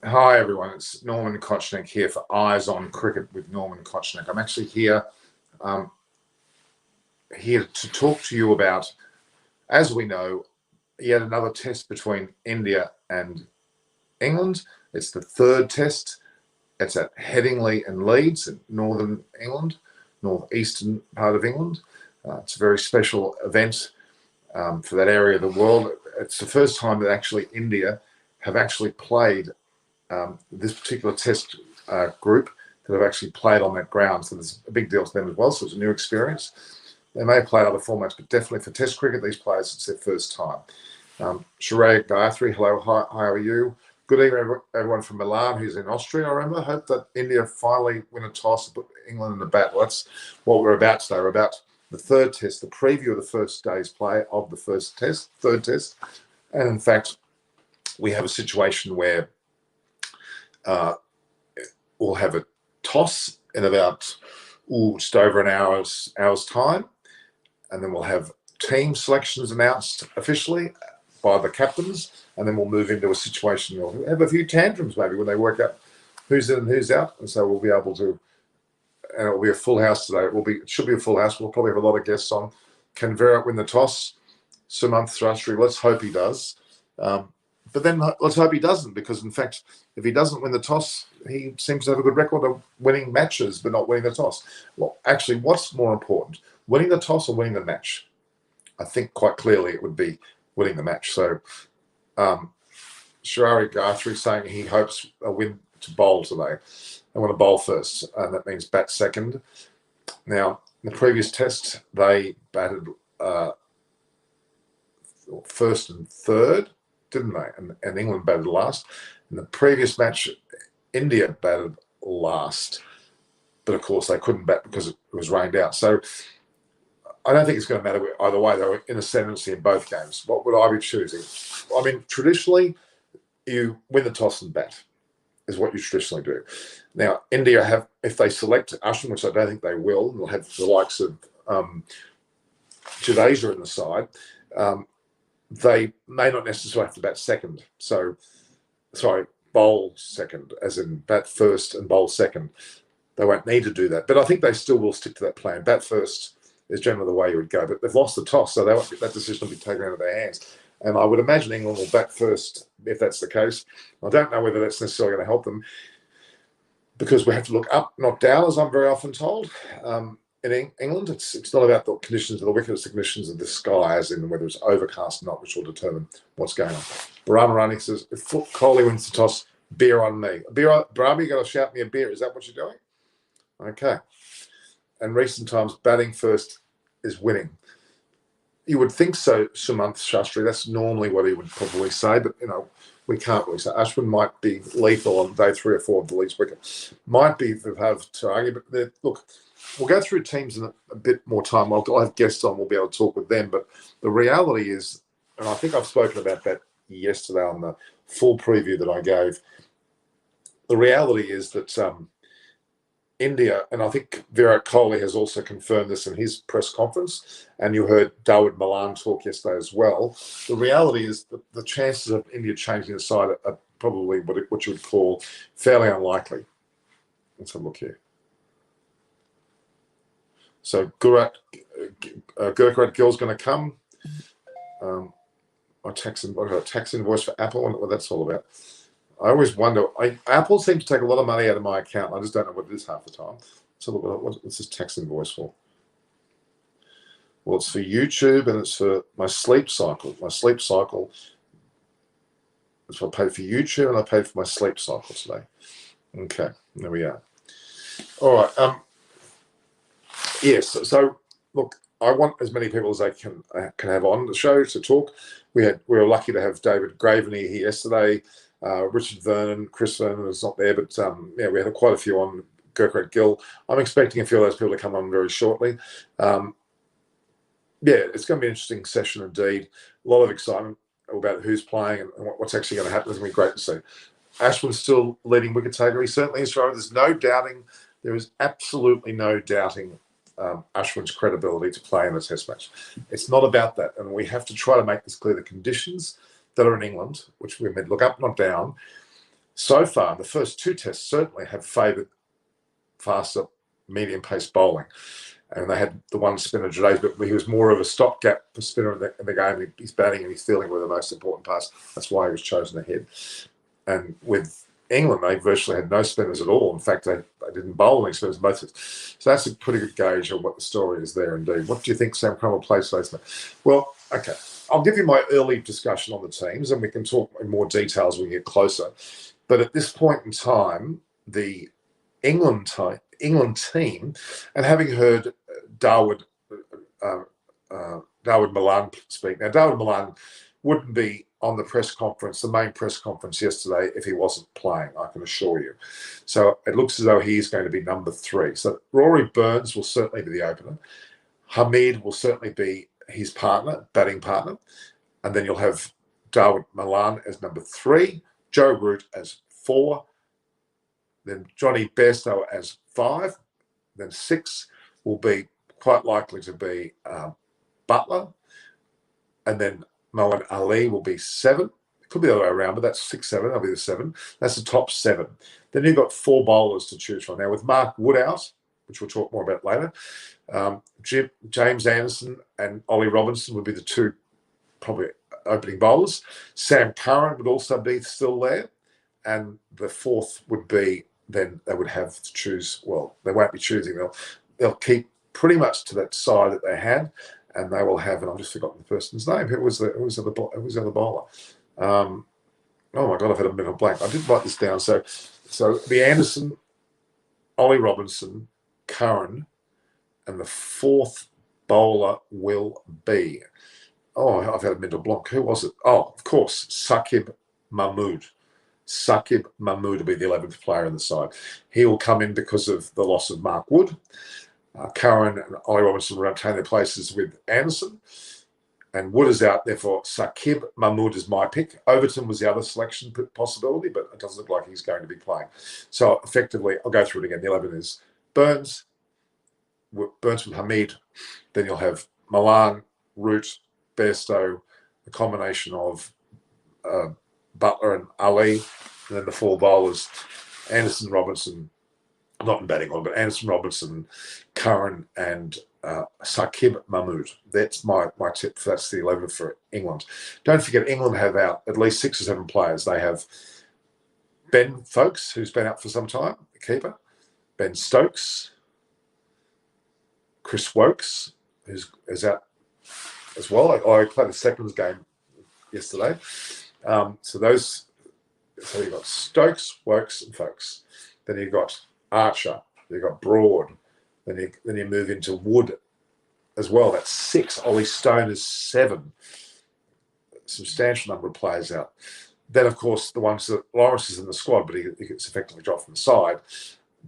Hi everyone, it's Norman Kochnick here for Eyes on Cricket with Norman Kochnick. I'm actually here to talk to you about, as we know, yet another test between India and England. It's the third test. It's at Headingley and Leeds in northern England, northeastern part of England. It's a very special event for that area of the world. It's the first time that actually India have actually played this particular test group that have actually played on that ground. So there's a big deal to them as well. So it's a new experience. They may have played other formats, but definitely for test cricket, these players, it's their first time. Sharaya Gayatri, hello, hi, how are you? Good evening, everyone from Milan who's in Austria, I remember. Hope that India finally win a toss and put England in the bat. Well, that's what we're about today. We're about the third test, the preview of the first day's play of the third test. And in fact, we have a situation where we'll have a toss in about just over an hour's time, and then we'll have team selections announced officially by the captains, and then we'll move into a situation. We'll have a few tantrums maybe when they work out who's in and who's out, and so we'll be able to. And it'll be a full house today. It should be a full house. We'll probably have a lot of guests on. Can Virat win the toss? Sumanth Sastry. Let's hope he does. But then let's hope he doesn't, because in fact, if he doesn't win the toss, he seems to have a good record of winning matches, but not winning the toss. Well, actually, what's more important, winning the toss or winning the match? I think quite clearly it would be winning the match. So Sharaya Gayatri saying he hopes a win to bowl today. They want to bowl first, and that means bat second. Now, in the previous test, they batted first and third, didn't they? And England batted last. In the previous match, India batted last. But of course, they couldn't bat because it was rained out. So I don't think it's going to matter either way. They were in ascendancy in both games. What would I be choosing? I mean, traditionally, you win the toss and bat is what you traditionally do. Now, India have, if they select Ashwin, which I don't think they will, they'll have the likes of Jadeja in the side. They may not necessarily have to bat second. Bowl second, as in bat first and bowl second. They won't need to do that. But I think they still will stick to that plan. Bat first is generally the way you would go. But they've lost the toss, so that decision will be taken out of their hands. And I would imagine England will bat first if that's the case. I don't know whether that's necessarily going to help them, because we have to look up, not down, as I'm very often told. In England, it's not about the conditions of the wicket, it's the conditions of the sky, as in whether it's overcast or not, which will determine what's going on. Baramarani says, if Kohli wins the toss, beer on me. Barami, you got to shout me a beer. Is that what you're doing? Okay. And recent times, batting first is winning. You would think so, Sumanth Sastry. That's normally what he would probably say, but, we can't really say. Ashwin might be lethal on day 3 or 4 of the Leeds wicket. Might be have to argue, but look, we'll go through teams in a bit more time. I'll have guests on. We'll be able to talk with them. But the reality is, and I think I've spoken about that yesterday on the full preview that I gave, the reality is that India, and I think Virat Kohli has also confirmed this in his press conference, and you heard Darwin Milan talk yesterday as well. The reality is that the chances of India changing the side are probably what you would call fairly unlikely. Let's have a look here. So Gurkrat Gill's going to come. I got a tax invoice for Apple. I wonder what that's all about. I always wonder. Apple seems to take a lot of money out of my account. I just don't know what it is half the time. So what's this tax invoice for? Well, it's for YouTube and it's for my sleep cycle. My sleep cycle. That's what I paid for YouTube, and I paid for my sleep cycle today. Okay, there we are. All right. Yes. So look, I want as many people as I can have on the show to talk. We were lucky to have David Graveney here yesterday. Richard Vernon, Chris Vernon is not there, but we had quite a few on. Gurkrat Gill. I'm expecting a few of those people to come on very shortly. It's going to be an interesting session indeed. A lot of excitement about who's playing and what's actually going to happen. It's going to be great to see. Ashwin's still leading wicket taker. He certainly is. There's no doubting. There is absolutely no doubting Ashwin's credibility to play in a test match. It's not about that. And we have to try to make this clear. The conditions that are in England, which we meant look up, not down, so far, the first two tests certainly have favoured faster, medium-paced bowling. And they had the one spinner today, but he was more of a stopgap spinner in the game. His batting and his fielding were the most important parts. That's why he was chosen ahead. And with England, they virtually had no spinners at all. In fact, they didn't bowl any spinners most of it. So that's a pretty good gauge of what the story is there indeed. What do you think Sam Cromwell plays today? Well, okay. I'll give you my early discussion on the teams, and we can talk in more details when we get closer. But at this point in time, the England team, and having heard Darwin Milan speak. Now, Darwin Milan wouldn't be on the press conference, the main press conference yesterday, if he wasn't playing, I can assure you. So it looks as though he's going to be number 3. So Rory Burns will certainly be the opener. Hamid will certainly be his partner, batting partner. And then you'll have Darwin Milan as number 3, Joe Root as 4, then Johnny Bairstow as 5, then 6 will be quite likely to be Butler, and then Moeen Ali will be 7. It could be the other way around, but that's 6, 7. That'll be the 7. That's the top 7. Then you've got 4 bowlers to choose from. Now, with Mark Wood out, which we'll talk more about later, James Anderson and Ollie Robinson would be the 2 probably opening bowlers. Sam Curran would also be still there. And the 4th would be, then they would have to choose, well, they won't be choosing. They'll keep pretty much to that side that they had, and they will have, and I've just forgotten the person's name. Who was the bowler? Oh my God, I've had a mental blank. I did write this down. So the Anderson, Ollie Robinson, Curran, and the 4th bowler will be, I've had a mental block. Who was it? Oh, of course, Saqib Mahmood. Saqib Mahmood will be the 11th player in the side. He will come in because of the loss of Mark Wood. Curran and Ollie Robinson will retain their places with Anderson. And Wood is out, therefore Saqib Mahmood is my pick. Overton was the other selection possibility, but it doesn't look like he's going to be playing. So effectively, I'll go through it again. The 11 is Burns with Hamid. Then you'll have Milan, Root, Bairstow, a combination of Butler and Ali, and then the 4 bowlers, Anderson, Robinson, not in batting order, but Anderson, Robinson, Curran, and Saqib Mahmood. That's my tip. That's the 11 for England. Don't forget, England have out at least 6 or 7 players. They have Ben Folkes, who's been out for some time, the keeper, Ben Stokes, Chris Wokes, who's out as well. I played the seconds game yesterday. So you've got Stokes, Wokes, and Folkes. Then you've got Archer. You've got Broad. Then you move into Wood as well. That's 6. Ollie Stone is 7. A substantial number of players out. Then, of course, the ones that Lawrence is in the squad, but he gets effectively dropped from the side.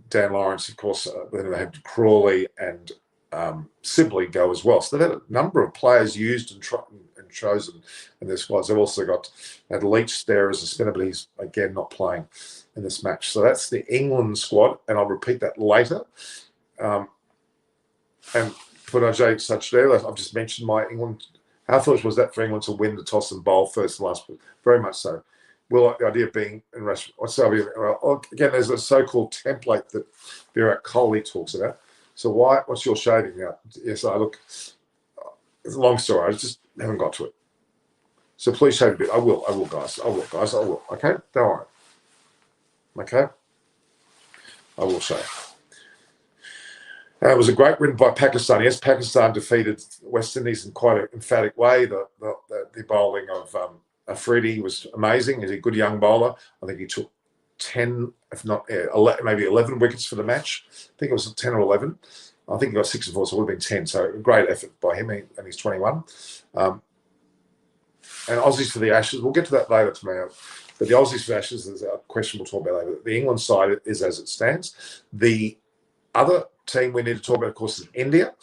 Dan Lawrence, of course, then they had Crawley and Sibley go as well. So they've had a number of players used and chosen in their squads. They've also got Leach there as a spinner, but he's again not playing in this match. So that's the England squad, and I'll repeat that later. And for Ajay Sachdeva, I've just mentioned my England. How thought was that for England to win the toss and bowl first and last? Very much so. Well, the idea of being in Russia. Again, there's a so-called template that Virat Kohli talks about. So what's your shading now? Yes, it's a long story. I just haven't got to it. So please shade a bit. I will, guys. I will. Okay? Don't worry. Okay? I will show. It was a great win by Pakistan. Yes, Pakistan defeated West Indies in quite an emphatic way. The bowling of Afridi was amazing. He's a good young bowler. I think he took 10, if not 11, maybe 11 wickets for the match. I think it was 10 or 11. I think he got 6 or 4, so it would have been 10. So a great effort by him, and he's 21. And Aussies for the Ashes. We'll get to that later tomorrow. But the Aussies for the Ashes is a question we'll talk about later. The England side is as it stands. The other team we need to talk about, of course, is India.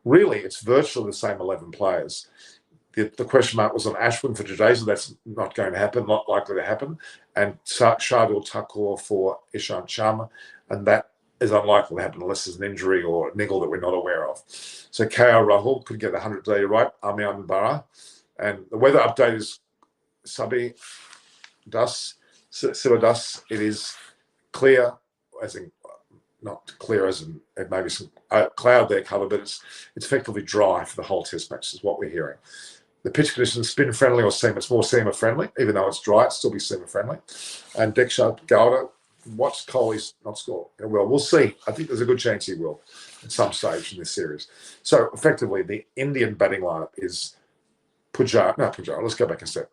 Really, it's virtually the same 11 players. The question mark was on Ashwin for today, so that's not going to happen, not likely to happen. And Shardul Thakur for Ishant Sharma, and that is unlikely to happen unless there's an injury or a niggle that we're not aware of. So KL Rahul could get the 100-day right, Amian Bara. And the weather update is Sabi Das. Sivadas, it is clear, as in not clear as in it may be some cloud there colour, but it's effectively dry for the whole test match is what we're hearing. The pitch conditions spin friendly or seam. It's more seamer friendly, even though it's dry, it's still be seamer friendly. And Diksha Gowda, watch Kohli's not score. Well, we'll see. I think there's a good chance he will at some stage in this series. So effectively, the Indian batting lineup is Pujara. Let's go back a step.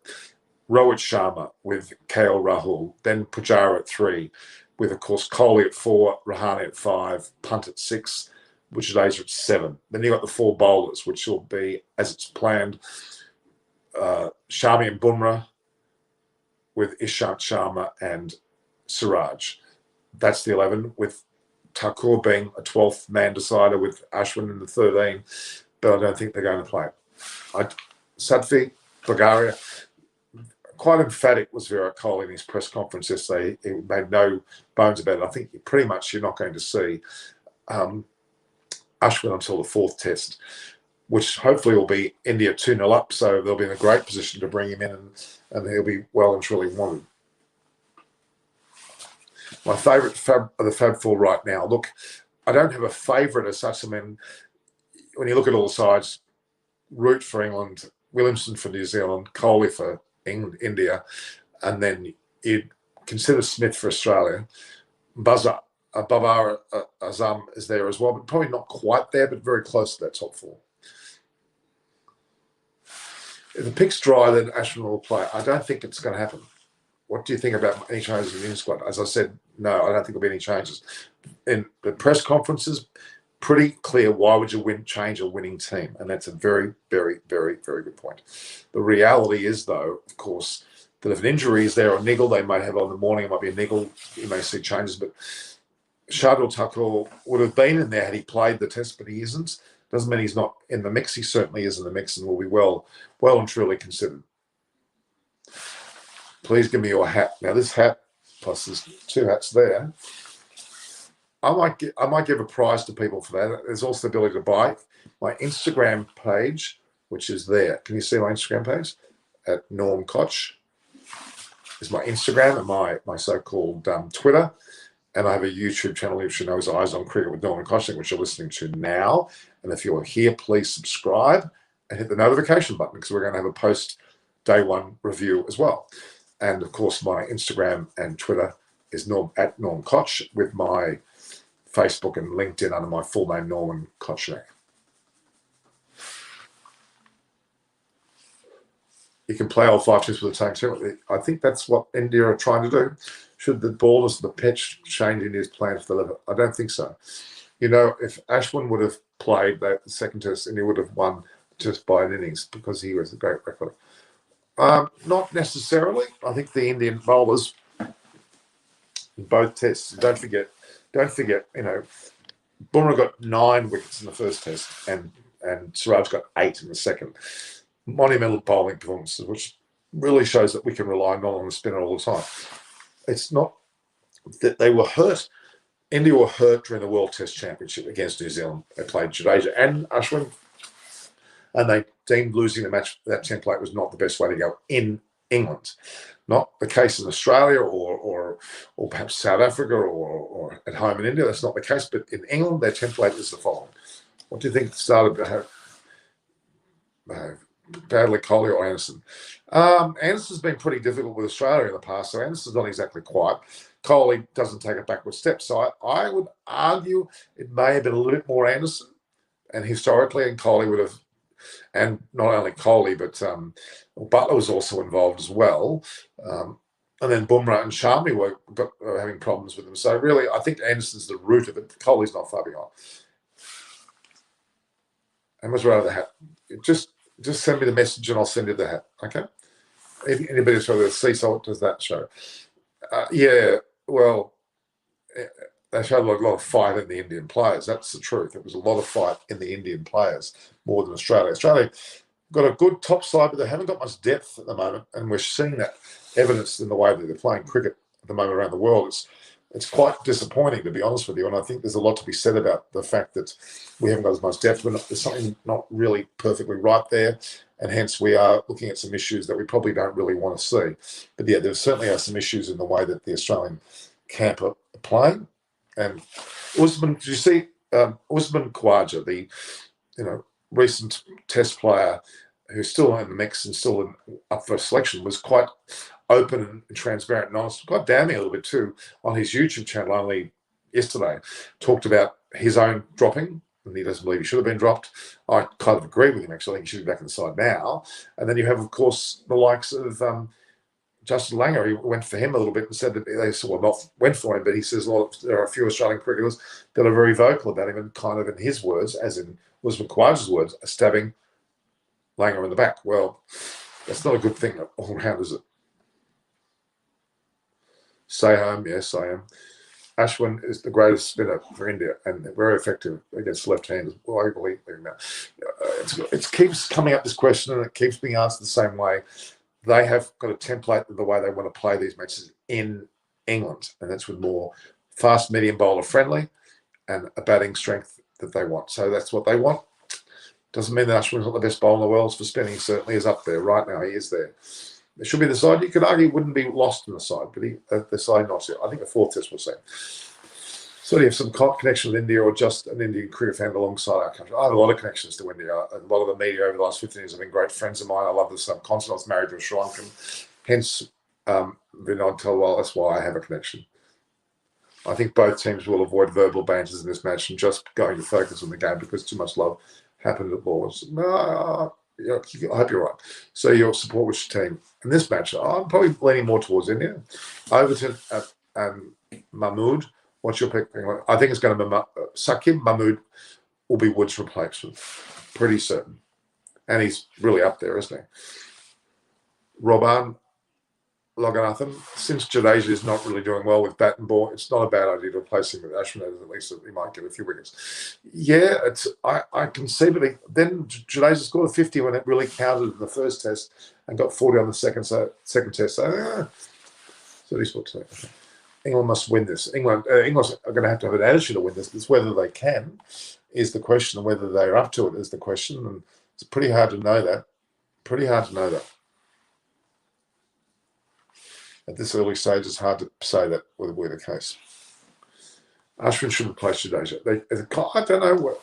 Rohit Sharma with KL Rahul, then Pujara at 3, with of course Kohli at 4, Rahane at 5, Punt at 6, Jadeja at 7. Then you got the 4 bowlers, which will be as it's planned. Shami and Bumrah with Ishant Sharma and Siraj. That's the 11, with Thakur being a 12th man decider with Ashwin in the 13, but I don't think they're going to play. Sadfi, Bulgaria, quite emphatic was Virat Kohli in his press conference yesterday. He made no bones about it. I think pretty much you're not going to see Ashwin until the 4th test, which hopefully will be India 2-0 up, so they'll be in a great position to bring him in and he'll be well and truly wanted. My favourite of the Fab Four right now. Look, I don't have a favourite as such. I mean, when you look at all the sides, Root for England, Williamson for New Zealand, Kohli for India, and then you'd consider Smith for Australia. Babar Azam is there as well, but probably not quite there, but very close to that top 4. If the pick's dry, then Ashwin will play. I don't think it's going to happen. What do you think about any changes in the Indian squad? As I said, no, I don't think there'll be any changes. In the press conferences, pretty clear why would you change a winning team? And that's a very, very, very, very good point. The reality is, though, of course, that if an injury is there or niggle, they might have on the morning, it might be a niggle, you may see changes, but Shardul Thakur would have been in there had he played the test, but he isn't. Doesn't mean he's not in the mix. He certainly is in the mix and will be well and truly considered. Please give me your hat. Now this hat, plus there's 2 hats there. I might give a prize to people for that. There's also the ability to buy my Instagram page, which is there. Can you see my Instagram page? At Norm Koch is my Instagram and my so-called Twitter. And I have a YouTube channel, which you know is Eyes on Cricket with Norman Kochnik, which you're listening to now. And if you're here, please subscribe and hit the notification button because we're going to have a post day 1 review as well. And of course, my Instagram and Twitter is at Norm Koch, with my Facebook and LinkedIn under my full name, Norman Kochnik. You can play all 5 tests with the same team. I think that's what India are trying to do. Should the ballers, the pitch change India's plan for the level? I don't think so. You know, if Ashwin would have played the second test, India would have won just by an innings because he was a great record. Not necessarily. I think the Indian bowlers in both tests. Don't forget. You know, Bumrah got 9 wickets in the first test, and Siraj got 8 in the second. Monumental bowling performances, which really shows that we can rely not on the spinner all the time. It's not that they were hurt. India were hurt during the World Test Championship against New Zealand. They played Jadeja and Ashwin, and they deemed losing the match, that template was not the best way to go in England. Not the case in Australia or perhaps South Africa or at home in India. That's not the case. But in England, their template is the following. What do you think started badly, Kohli or Anderson? Anderson's been pretty difficult with Australia in the past, so Anderson's not exactly quiet. Kohli doesn't take a backward step. So I would argue it may have been a little bit more Anderson, and historically, and Kohli would have, and not only Kohli, but Butler was also involved as well. And then Bumrah and Shami were having problems with them. So really, I think Anderson's the root of it. Kohli's not far behind. And what's right of the hat? Just send me the message and I'll send you the hat. Okay. If anybody saw the seesaw, what does that show? Yeah. Well, they showed a lot of fight in the Indian players. That's the truth. There was a lot of fight in the Indian players more than Australia. Australia got a good top side, but they haven't got much depth at the moment, and we're seeing that evidenced in the way that they're playing cricket at the moment around the world. it's quite disappointing, to be honest with you. And I think there's a lot to be said about the fact that we haven't got as much depth. There's something not really perfectly right there. And hence we are looking at some issues that we probably don't really want to see. But yeah, there certainly are some issues in the way that the Australian camp are playing. And Usman, did you see Usman Khawaja, the recent Test player who's still in the mix and still up for selection, was quite open and transparent and honest, quite damning a little bit too, on his YouTube channel only yesterday. Talked about his own dropping, and he doesn't believe he should have been dropped. I kind of agree with him, actually. I think he should be back in the side now. And then you have, of course, the likes of Justin Langer. He went for him a little bit and said that they sort of not went for him, but he says there are a few Australian cricketers that are very vocal about him and kind of, in his words, as in Usman Khawaja's words, stabbing Langer in the back. Well, that's not a good thing all around, is it? Stay home, yes, I am. Ashwin is the greatest spinner for India and very effective against left-handers. Well, I believe now. It keeps coming up, this question, and it keeps being asked the same way. They have got a template of the way they want to play these matches in England, and that's with more fast, medium bowler friendly and a batting strength that they want. So that's what they want. Doesn't mean that Ashwin's not the best bowler in the world for spinning. He certainly is up there right now. He is there. It should be the side. You could argue wouldn't be lost in the side, but the side not yet. I think the fourth test will say. So do you have some connection with India or just an Indian cricket fan alongside our country? I have a lot of connections to India. A lot of the media over the last 15 years have been great friends of mine. I love the subcontinent. I was married to a Sri Lankan. Hence, Vinod Talwal, that's why I have a connection. I think both teams will avoid verbal banters in this match and just going to focus on the game because too much love happened at Lords. No, yeah, I hope you're right. So you'll support which team? In this match, I'm probably leaning more towards India. Overton and Mahmood. What's your pick? I think it's going to be Sakib Mahmood will be Wood's replacement. Pretty certain. And he's really up there, isn't he? Robban Loganathan, since Jadeja is not really doing well with bat and ball, it's not a bad idea to replace him with Ashwin. At least he might get a few wickets. Yeah, I can see, but then Jadeja scored a 50 when it really counted in the first test and got 40 on the second test. So he's what to say. England must win this. England are going to have an attitude to win this. It's whether they can is the question, and whether they're up to it is the question. And it's pretty hard to know that. At this early stage, it's hard to say that would be the case. Ashwin should replace Jadeja. I don't know.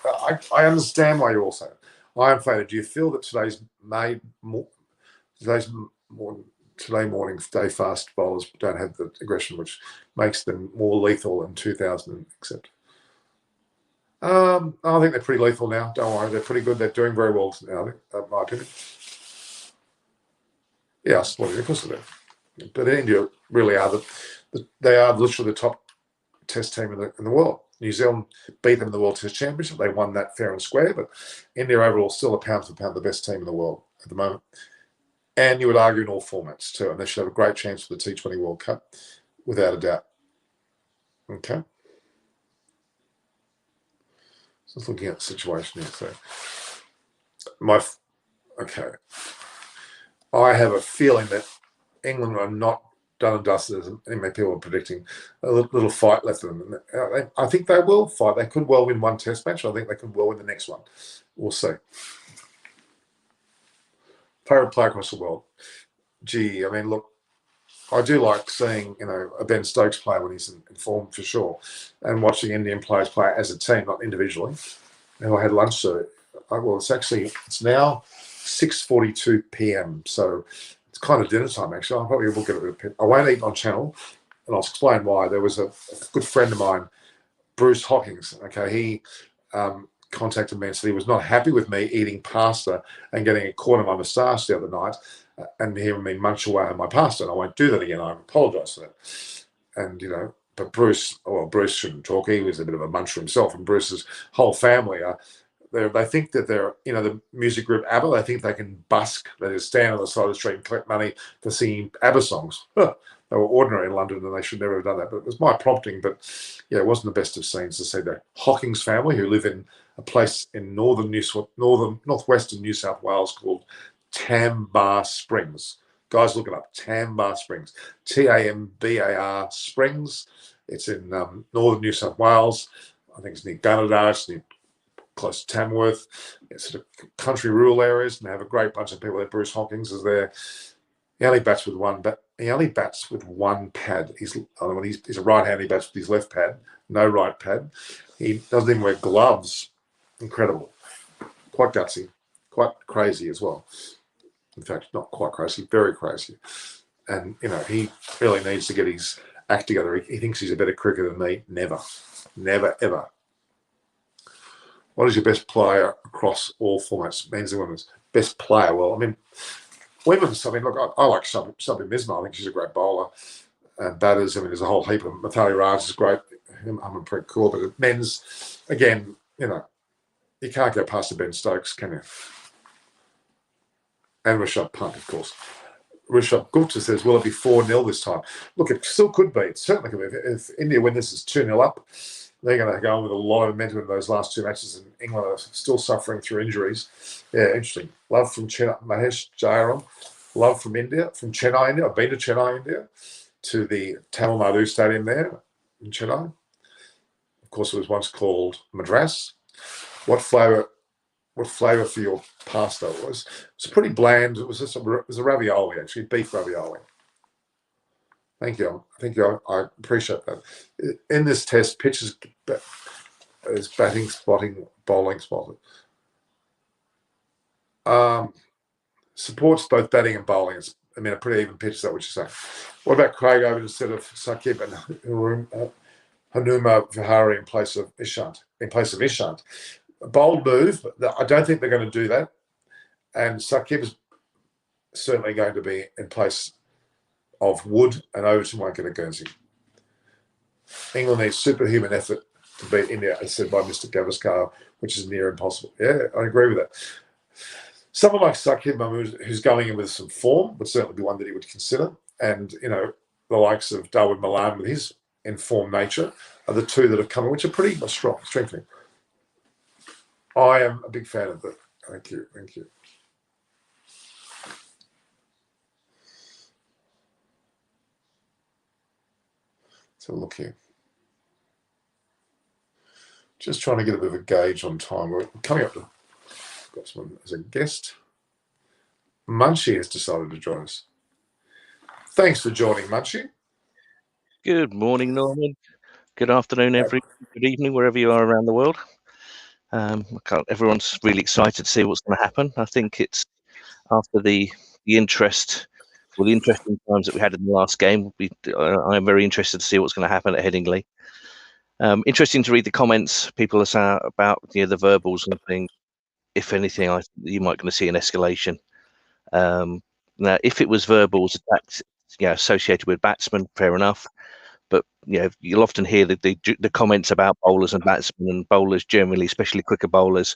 I understand why you're all saying it. I am faded. Do you feel that today morning day fast bowlers don't have the aggression which makes them more lethal in 2000, except? I think they're pretty lethal now. Don't worry, they're pretty good. They're doing very well now, in my opinion. Yeah, I suppose, of course they do. But India really are they are literally the top test team in the world. New Zealand beat them in the World Test Championship. They won that fair and square, but India overall still a pound for pound the best team in the world at the moment. And you would argue in all formats too. And they should have a great chance for the T20 World Cup, without a doubt. Okay. Just looking at the situation here. So, I have a feeling that England are not done and dusted, as many people are predicting. A little fight left in them. I think they will fight. They could well win one test match. I think they could well win the next one. We'll see. Favorite player across the world? Gee, I mean, look, I do like seeing, a Ben Stokes play when he's in form, for sure, and watching Indian players play as a team, not individually. And I had lunch, so it's now 6:42 p.m, so it's kind of dinner time, actually. I'll probably will get a bit. I won't eat on channel, and I'll explain why. There was a good friend of mine, Bruce Hawkins. Okay, he contacted me and said he was not happy with me eating pasta and getting a corner of my moustache the other night, and hearing me munch away on my pasta. And I won't do that again. I apologise for that. And but Bruce shouldn't talk. He was a bit of a muncher himself, and Bruce's whole family are. They think that they're, the music group ABBA. They think they can busk, they just stand on the side of the street and collect money for singing ABBA songs. They were ordinary in London, and they should never have done that. But it was my prompting. But yeah, it wasn't the best of scenes to see the Hawkins family, who live in a place in northwestern New South Wales called Tambar Springs. Guys, look it up. Tambar Springs, Tambar Springs. It's in northern New South Wales. I think it's near Gunnedah, it's near close to Tamworth. It's sort of country rural areas, and they have a great bunch of people there. Bruce Hawkins is there. He only bats with one pad. He's a right-hand. He bats with his left pad, no right pad. He doesn't even wear gloves. Incredible. Quite gutsy, quite crazy as well. In fact, not quite crazy, very crazy. And, he really needs to get his act together. He thinks he's a better cricketer than me. Never, ever. What is your best player across all formats, men's and women's? Best player? Well, women's, look, I like Subbi Misma. I think she's a great bowler. And batters, there's a whole heap of them. Mathali Raj is great. I'm pretty cool. But men's, again, you can't go past the Ben Stokes, can you? And Rishabh Pant, of course. Rishabh Gupta says, will it be 4-0 this time? Look, it still could be. It certainly could be. If India win this is 2-0 up, they're going to go on with a lot of momentum in those last two matches, and England are still suffering through injuries. Yeah, interesting. Love from Chennai, Mahesh Jayaram. Love from India, from Chennai, India. I've been to Chennai, India, to the Tamil Nadu Stadium there in Chennai. Of course, it was once called Madras. What flavour for your pasta was? It's pretty bland. It was a ravioli, actually, beef ravioli. Thank you. I appreciate that. In this test, pitch is batting, spotting, bowling, spotted. Supports both batting and bowling. A pretty even pitch. Is that what you're saying? What about Craig over instead of Sakib and Hanuma Vihari in place of Ishant? A bold move, but I don't think they're going to do that. And Sakib is certainly going to be in place of Wood, and Overton won't get a Guernsey. England needs superhuman effort to beat India, as said by Mr. Gavaskar, which is near impossible. Yeah, I agree with that. Someone like Sakib Mahmood, who's going in with some form, would certainly be one that he would consider. And, the likes of Darwin Milan with his informed nature are the two that have come in, which are pretty strong, strengthening. I am a big fan of that. Thank you. Let's have a look here. Just trying to get a bit of a gauge on time. We're coming up to, got someone as a guest. Munchie has decided to join us. Thanks for joining, Munchie. Good morning, Norman. Good afternoon, good evening, wherever you are around the world. Everyone's really excited to see what's going to happen. I think it's after the interesting times that we had in the last game. I'm very interested to see what's going to happen at Headingley. Interesting to read the comments people are saying about the verbals and things. If anything, you might going to see an escalation. Now, if it was verbals attacks, associated with batsmen, fair enough. But you'll often hear the comments about bowlers and batsmen, and bowlers generally, especially quicker bowlers,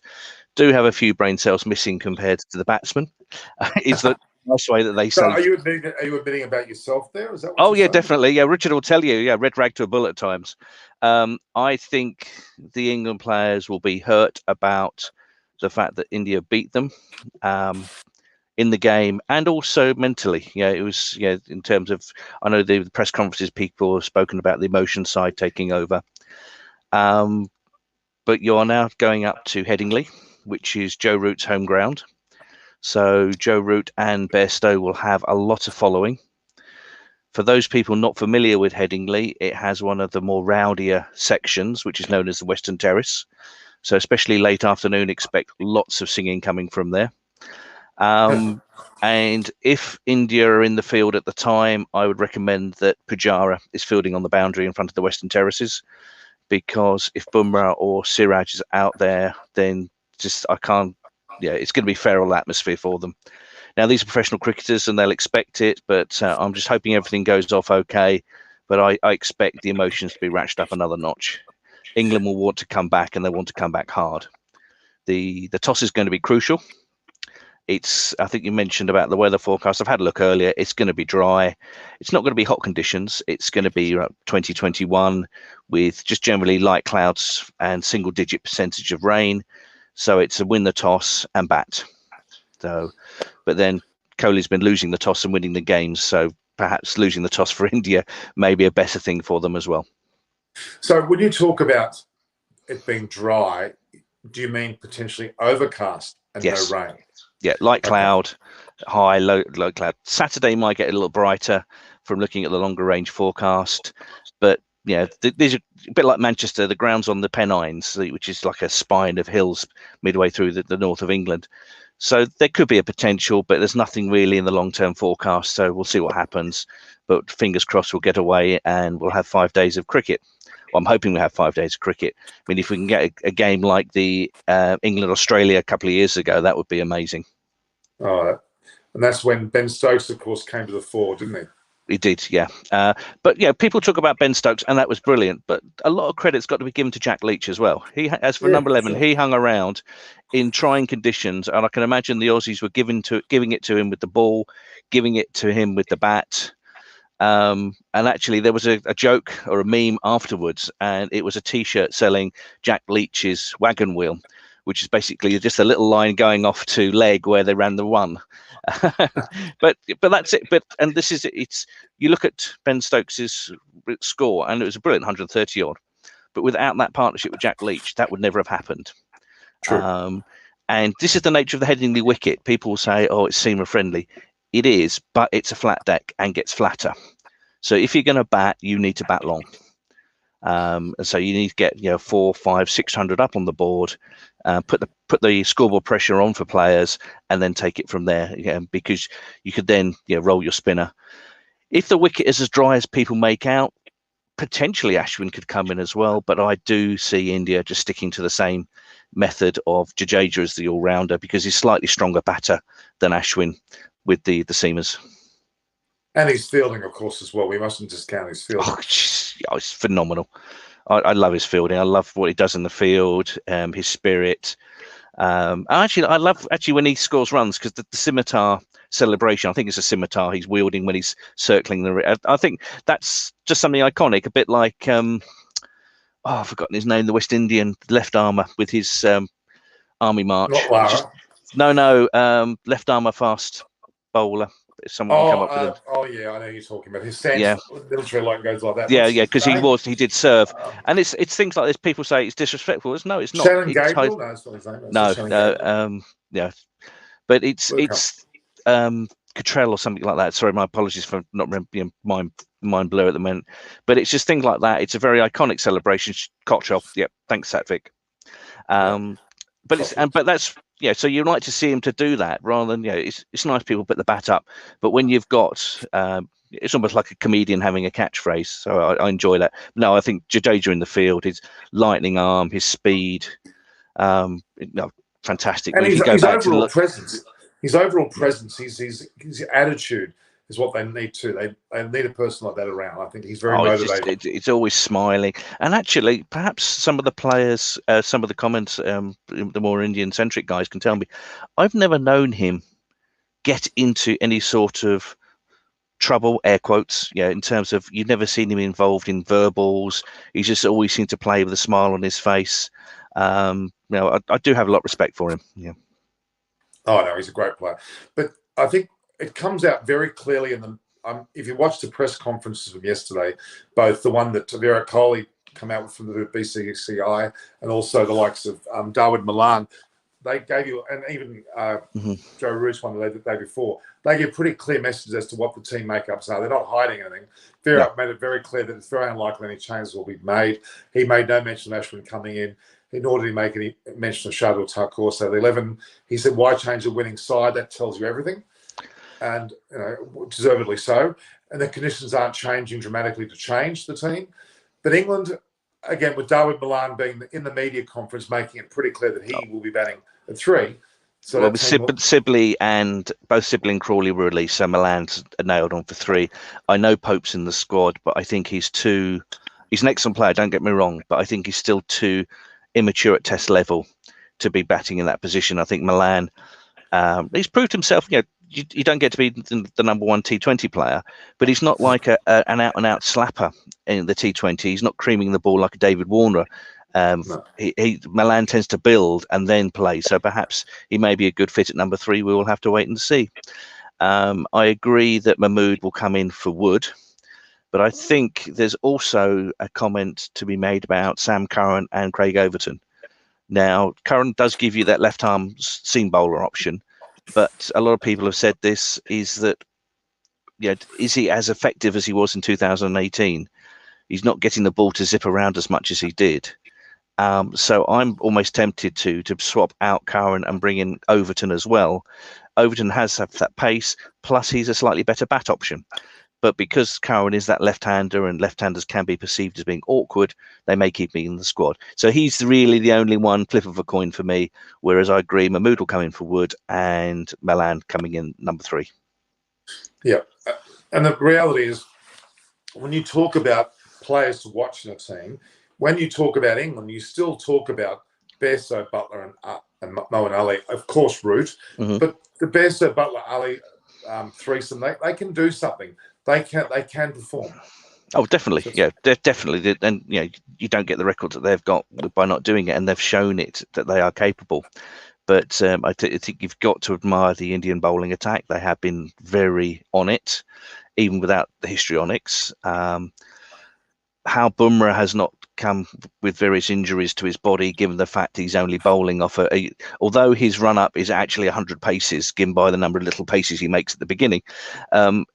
do have a few brain cells missing compared to the batsmen. Is the nice way that they say. Are you admitting about yourself there? Is that what you're saying? Definitely. Yeah, Richard will tell you. Yeah, red rag to a bull at times. I think the England players will be hurt about the fact that India beat them in the game, and also mentally. It was in terms of, I know the press conferences people have spoken about the emotion side taking over. But you are now going up to Headingley, which is Joe Root's home ground. So Joe Root and Bairstow will have a lot of following. For those people not familiar with Headingley, it has one of the more rowdier sections, which is known as the Western Terrace. So especially late afternoon, expect lots of singing coming from there. And if India are in the field at the time, I would recommend that Pujara is fielding on the boundary in front of the Western Terraces, because if Bumrah or Siraj is out there, then it's going to be feral atmosphere for them. Now, these are professional cricketers and they'll expect it, but I'm just hoping everything goes off okay. But I expect the emotions to be ratcheted up another notch. England will want to come back, and they want to come back hard. The toss is going to be crucial. I think you mentioned about the weather forecast. I've had a look earlier. It's going to be dry. It's not going to be hot conditions. It's going to be 2021 with just generally light clouds and single-digit percentage of rain. So it's a win the toss and bat. So, but then Kohli's been losing the toss and winning the games. So perhaps losing the toss for India may be a better thing for them as well. So when you talk about it being dry, do you mean potentially overcast and no Yes. rain? Yeah, light Okay. cloud, high, low cloud. Saturday might get a little brighter from looking at the longer range forecast, but yeah, these are a bit like Manchester. The ground's on the Pennines, which is like a spine of hills midway through the north of England. So there could be a potential, but there's nothing really in the long-term forecast. So we'll see what happens. But fingers crossed we'll get away and we'll have 5 days of cricket. Well, I'm hoping we have 5 days of cricket. I mean, if we can get a game like the England-Australia a couple of years ago, that would be amazing. All right. And that's when Ben Stokes, of course, came to the fore, didn't he? He did, yeah. But yeah, people talk about Ben Stokes, and that was brilliant. But a lot of credit's got to be given to Jack Leach as well. As for number 11, he hung around in trying conditions, and I can imagine the Aussies were giving it to him with the ball, giving it to him with the bat. And actually, there was a joke or a meme afterwards, and it was a T-shirt selling Jack Leach's wagon wheel, which is basically just a little line going off to leg where they ran the one. but that's it. And this is it's. You look at Ben Stokes's score, and it was a brilliant 130 odd. But without that partnership with Jack Leach, that would never have happened. True. And this is the nature of the Headingley wicket. People will say, "Oh, it's seamer friendly." It is, but it's a flat deck and gets flatter. So if you're going to bat, you need to bat long. And so you need to get 400, 500, 600 up on the board, put the scoreboard pressure on for players, and then take it from there. Because you could then roll your spinner. If the wicket is as dry as people make out, potentially Ashwin could come in as well. But I do see India just sticking to the same method of Jadeja as the all-rounder because he's slightly stronger batter than Ashwin with the seamers. And his fielding, of course, as well. We mustn't discount his fielding. Oh, it's phenomenal. I love his fielding. I love what he does in the field, his spirit. I love when he scores runs because the scimitar celebration, I think it's a scimitar he's wielding when he's circling the. I think that's just something iconic, a bit like I've forgotten his name, the West Indian left armour with his army march. Not Lara. No, left armour fast bowler. If someone can come up with him. Yeah, I know you're talking about his stance. Military line goes like that. Yeah, because he did serve, and it's things like this. People say it's disrespectful. No, it's not. Shannon Gabriel. No, it's not his name. No, but it's Cottrell or something like that. Sorry, my apologies for not remembering mind blur at the moment. But it's just things like that. It's a very iconic celebration. Cottrell. Yep. Thanks, Satvik. But that's. Yeah, so you like to see him to do that rather than it's nice people put the bat up, but when you've got it's almost like a comedian having a catchphrase. So I enjoy that. No, I think Jadeja in the field, his lightning arm, his speed, fantastic. And his overall presence, his attitude is what they need too. They need a person like that around. I think he's very motivated. It's always smiling. And actually, perhaps some of the players, some of the comments, the more Indian-centric guys can tell me, I've never known him get into any sort of trouble, air quotes, in terms of you've never seen him involved in verbals. He's just always seemed to play with a smile on his face. I do have a lot of respect for him. Yeah. Oh, no, he's a great player. But I think it comes out very clearly in the if you watch the press conferences from yesterday, both the one that Virat Kohli come out with from the BCCI and also the likes of Darwin Milan, they gave you, and even Joe Root's one the day before, they give pretty clear messages as to what the team makeups are. They're not hiding anything. Virat made it very clear that it's very unlikely any changes will be made. He made no mention of Ashwin coming in. Nor did he make any mention of Shardul Thakur. So the 11, he said, why change a winning side? That tells you everything. And deservedly so. And the conditions aren't changing dramatically to change the team. But England, again, with Darwin Milan being in the media conference, making it pretty clear that he will be batting at 3. So Sibley and Crawley were released, so Milan's nailed on for 3. I know Pope's in the squad, but I think he's an excellent player, don't get me wrong, but I think he's still too immature at test level to be batting in that position. I think Milan, he's proved himself, you don't get to be the number 1 T20 player, but he's not like an out-and-out slapper in the T20. He's not creaming the ball like a David Warner. No. Milan tends to build and then play, so perhaps he may be a good fit at number 3. We will have to wait and see. I agree that Mahmood will come in for Wood, But I think there's also a comment to be made about Sam Curran and Craig Overton. Now, Curran does give you that left-arm seam bowler option, but a lot of people have said this is that, is he as effective as he was in 2018? He's not getting the ball to zip around as much as he did. So I'm almost tempted to swap out Curran and bring in Overton as well. Overton has that pace, plus he's a slightly better bat option. But because Curran is that left-hander and left-handers can be perceived as being awkward, they may keep me in the squad. So he's really the only one, flip of a coin for me, whereas I agree Mahmood will come in for Wood and Milan coming in number 3. Yeah. And the reality is, when you talk about players to watch in a team, when you talk about England, you still talk about Bairstow, Butler and Moeen Ali, of course, Root. Mm-hmm. But the Bairstow, Butler, Ali threesome, they can do something. They can perform. Oh, definitely. Yeah, definitely. And you don't get the records that they've got by not doing it, and they've shown it that they are capable. But I think you've got to admire the Indian bowling attack. They have been very on it, even without the histrionics. How Bumrah has not come with various injuries to his body, given the fact he's only bowling off although his run up is actually 100 paces, given by the number of little paces he makes at the beginning.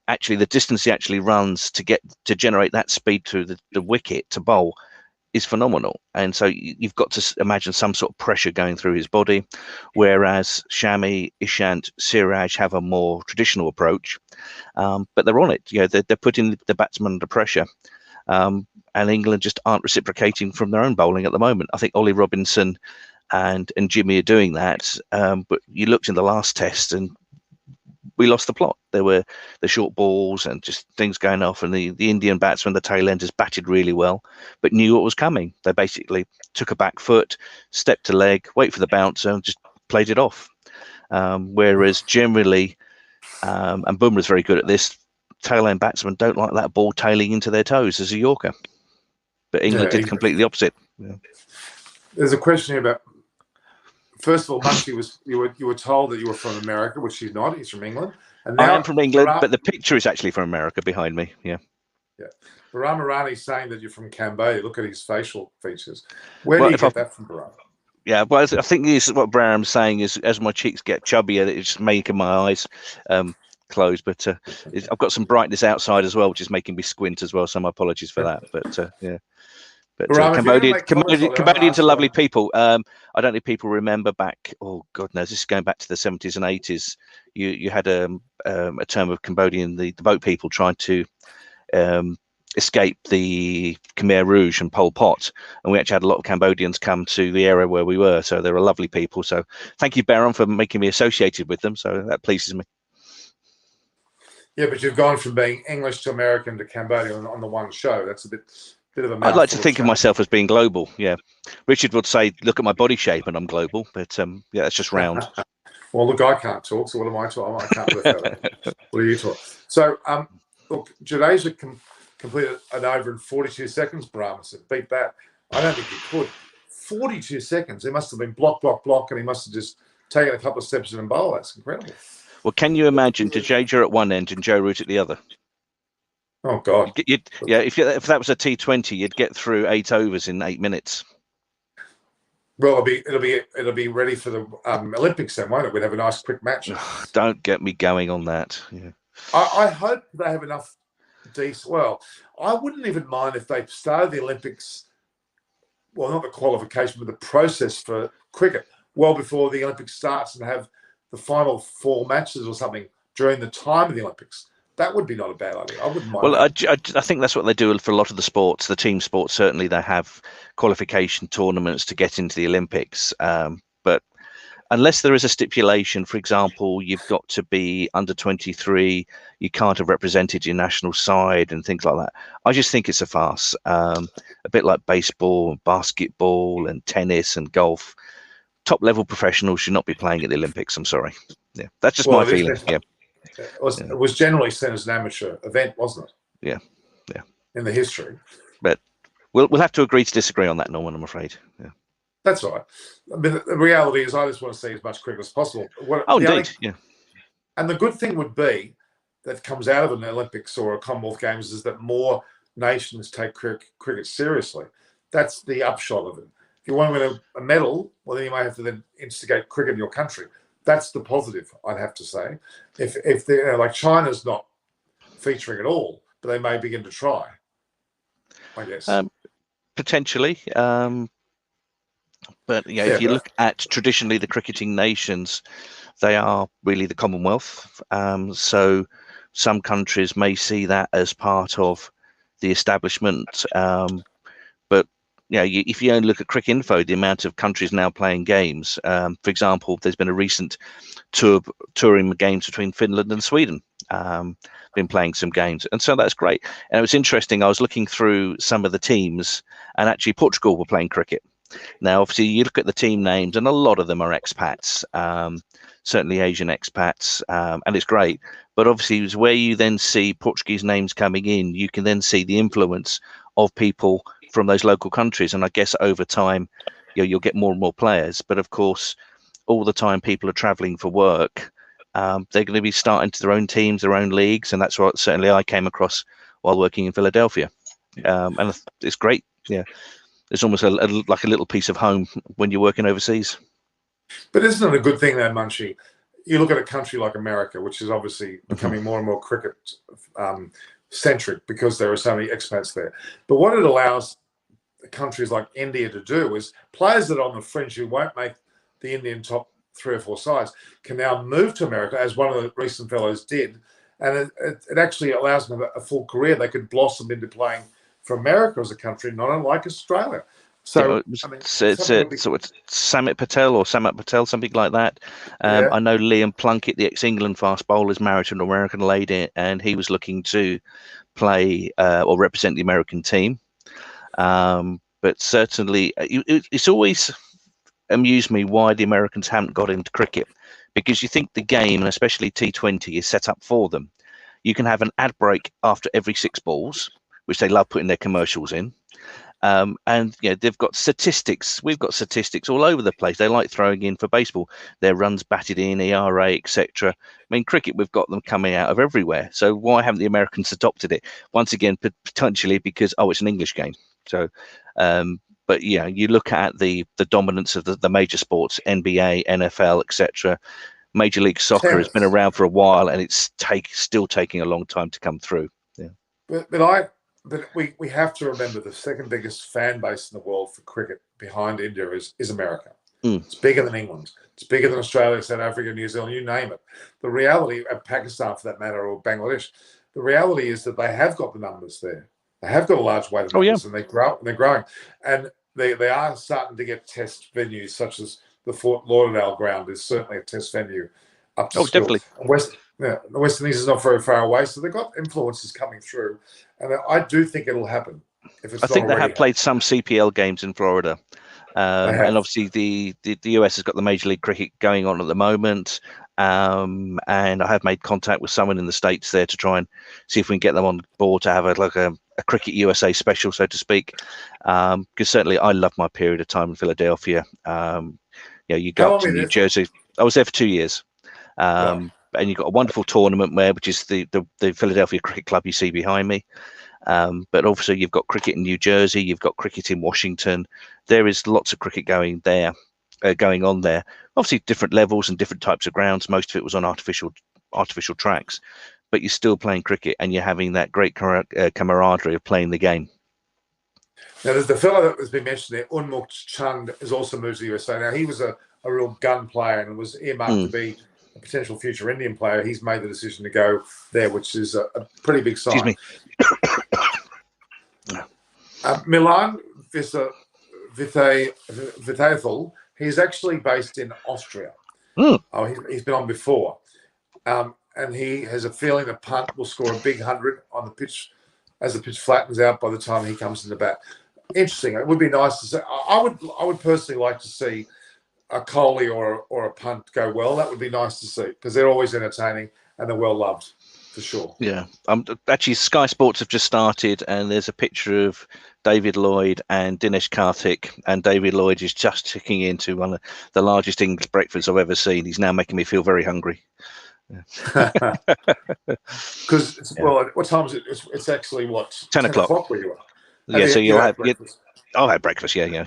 Actually, the distance he actually runs to generate that speed through the wicket to bowl is phenomenal. And so you've got to imagine some sort of pressure going through his body, whereas Shami, Ishant, Siraj have a more traditional approach, but they're on it. They're putting the batsman under pressure. And England just aren't reciprocating from their own bowling at the moment. I think Ollie Robinson and Jimmy are doing that. But you looked in the last test and we lost the plot. There were the short balls and just things going off. And the Indian batsmen, the tail enders, batted really well, but knew what was coming. They basically took a back foot, stepped to leg, wait for the bouncer and just played it off. Whereas generally, and Bumrah's very good at this, tail end batsmen don't like that ball tailing into their toes as a Yorker. But England did completely the opposite. Yeah. There's a question here about. First of all, Munchie you were told that you were from America, which he's not. He's from England. And now I am from England, but the picture is actually from America behind me. Yeah. Yeah. Baram Irani's saying that you're from Cambodia. Look at his facial features. Where do you get that from, Baram? Yeah, well, I think what Baram's saying is, as my cheeks get chubbier, it's making my eyes closed. But I've got some brightness outside as well, which is making me squint as well. So my apologies for that. But yeah. But Cambodians are lovely people. I don't think people remember back. Oh God knows, this is going back to the 70s and 80s. You had a term of Cambodian, the boat people trying to escape the Khmer Rouge and Pol Pot, and we actually had a lot of Cambodians come to the area where we were. So they were lovely people. So thank you, Baron, for making me associated with them. So that pleases me. Yeah, but you've gone from being English to American to Cambodian on the one show. That's a bit of a. I'd like to think of myself as being global. Yeah, Richard would say, "Look at my body shape, and I'm global." But yeah, it's just round. Well, look, I can't talk. So what am I talking? I can't work out. What are you talking? So, look, Jadeja completed an over in 42 seconds. Brahma said, "Beat that." I don't think he could. 42 seconds. He must have been block, and he must have just taken a couple of steps in and bowl. That's incredible. Well, can you imagine Jadeja at one end and Joe Root at the other? Oh God! If that was a T20, you'd get through 8 overs in 8 minutes. Well, it'll be ready for the Olympics then, won't it? We'd have a nice quick match. Don't get me going on that. Yeah. I hope they have enough decent. Well, I wouldn't even mind if they started the Olympics. Well, not the qualification, but the process for cricket well before the Olympics starts, and have the final 4 matches or something during the time of the Olympics. That would be not a bad idea. I wouldn't mind. Well, I think that's what they do for a lot of the sports. The team sports, certainly, they have qualification tournaments to get into the Olympics. But unless there is a stipulation, for example, you've got to be under 23, you can't have represented your national side and things like that. I just think it's a farce. A bit like baseball, basketball and tennis and golf. Top level professionals should not be playing at the Olympics. I'm sorry. Yeah, that's just my feeling. Yeah. It was generally seen as an amateur event, wasn't it? Yeah. In the history. But we'll have to agree to disagree on that, Norman, I'm afraid. Yeah. That's all right. I mean, the reality is I just want to see as much cricket as possible. Indeed. Yeah. And the good thing would be that comes out of an Olympics or a Commonwealth Games is that more nations take cricket seriously. That's the upshot of it. If you want to win a medal, well, then you may have to then instigate cricket in your country. That's the positive, I'd have to say. If they're like China's not featuring at all, but they may begin to try, I guess. Potentially. But if you look at traditionally the cricketing nations, they are really the Commonwealth. So some countries may see that as part of the establishment. But if you only look at Cricket Info, the amount of countries now playing games. For example, there's been a recent touring games between Finland and Sweden. Been playing some games, and so that's great. And it was interesting. I was looking through some of the teams, and actually Portugal were playing cricket. Now, obviously, you look at the team names, and a lot of them are expats, certainly Asian expats, and it's great. But obviously, it's where you then see Portuguese names coming in, you can then see the influence of people from those local countries. And I guess over time, you'll get more and more players. But of course, all the time people are traveling for work. They're going to be starting to their own teams, their own leagues. And that's what certainly I came across while working in Philadelphia. And it's great. Yeah. It's almost like a little piece of home when you're working overseas. But isn't it a good thing, though, Munchie? You look at a country like America, which is obviously becoming more and more cricket centric because there are so many expats there. But what it allows countries like India to do is players that are on the fringe who won't make the Indian top 3 or 4 sides can now move to America, as one of the recent fellows did. And it actually allows them a full career. They could blossom into playing for America as a country, not unlike Australia. So it's Samit Patel or Samat Patel, something like that. I know Liam Plunkett, the ex-England fast bowler, is married to an American lady, and he was looking to play or represent the American team. But certainly, it's always amused me why the Americans haven't got into cricket, because you think the game, and especially T20, is set up for them. You can have an ad break after every 6 balls, which they love putting their commercials in. And they've got statistics. We've got statistics all over the place. They like throwing in for baseball, their runs batted in, ERA, etc. I mean, cricket, we've got them coming out of everywhere. So why haven't the Americans adopted it? Once again, potentially because it's an English game. So, but you look at the dominance of the major sports, NBA, NFL, etc. Major League Soccer has been around for a while, and it's still taking a long time to come through. Yeah. But we have to remember the second biggest fan base in the world for cricket behind India is America. It's bigger than England. It's bigger than Australia, South Africa, New Zealand, you name it. The reality, and Pakistan for that matter, or Bangladesh, the reality is that they have got the numbers there. They have got a large weight of numbers, and they're growing. And they are starting to get test venues, such as the Fort Lauderdale ground is certainly a test venue up to skill. Definitely. The West Indies is not very far away, so they've got influences coming through. And I do think it'll happen. I think they have played some CPL games in Florida. And obviously the US has got the Major League Cricket going on at the moment. And I have made contact with someone in the States there to try and see if we can get them on board to have a Cricket USA special, so to speak. Because certainly I love my period of time in Philadelphia. You go up to New Jersey. I was there for 2 years. And you've got a wonderful tournament there, which is the Philadelphia Cricket Club you see behind me. But also you've got cricket in New Jersey, you've got cricket in Washington. There is lots of cricket going on there. Obviously different levels and different types of grounds. Most of it was on artificial tracks, but you're still playing cricket and you're having that great camaraderie of playing the game. Now, there's the fellow that has been mentioned there, Unmukt Chand, has also moved to the USA. Now, he was a real gun player and was earmarked to be a potential future Indian player. He's made the decision to go there, which is a pretty big sign. Excuse me. Milan Vitaethel, he's actually based in Austria. He's been on before. And he has a feeling the punt will score a big 100 on the pitch as the pitch flattens out by the time he comes in the bat. Interesting. It would be nice to see. I would personally like to see a Kohli or a punt go well. That would be nice to see because they're always entertaining and they're well loved for sure. Yeah. Actually, Sky Sports have just started, and there's a picture of David Lloyd and Dinesh Karthik, and David Lloyd is just ticking into one of the largest English breakfasts I've ever seen. He's now making me feel very hungry. Because well, what time is it? It's actually what 10 o'clock. where you are. Yeah, so you'll have breakfast. I'll have breakfast. Yeah.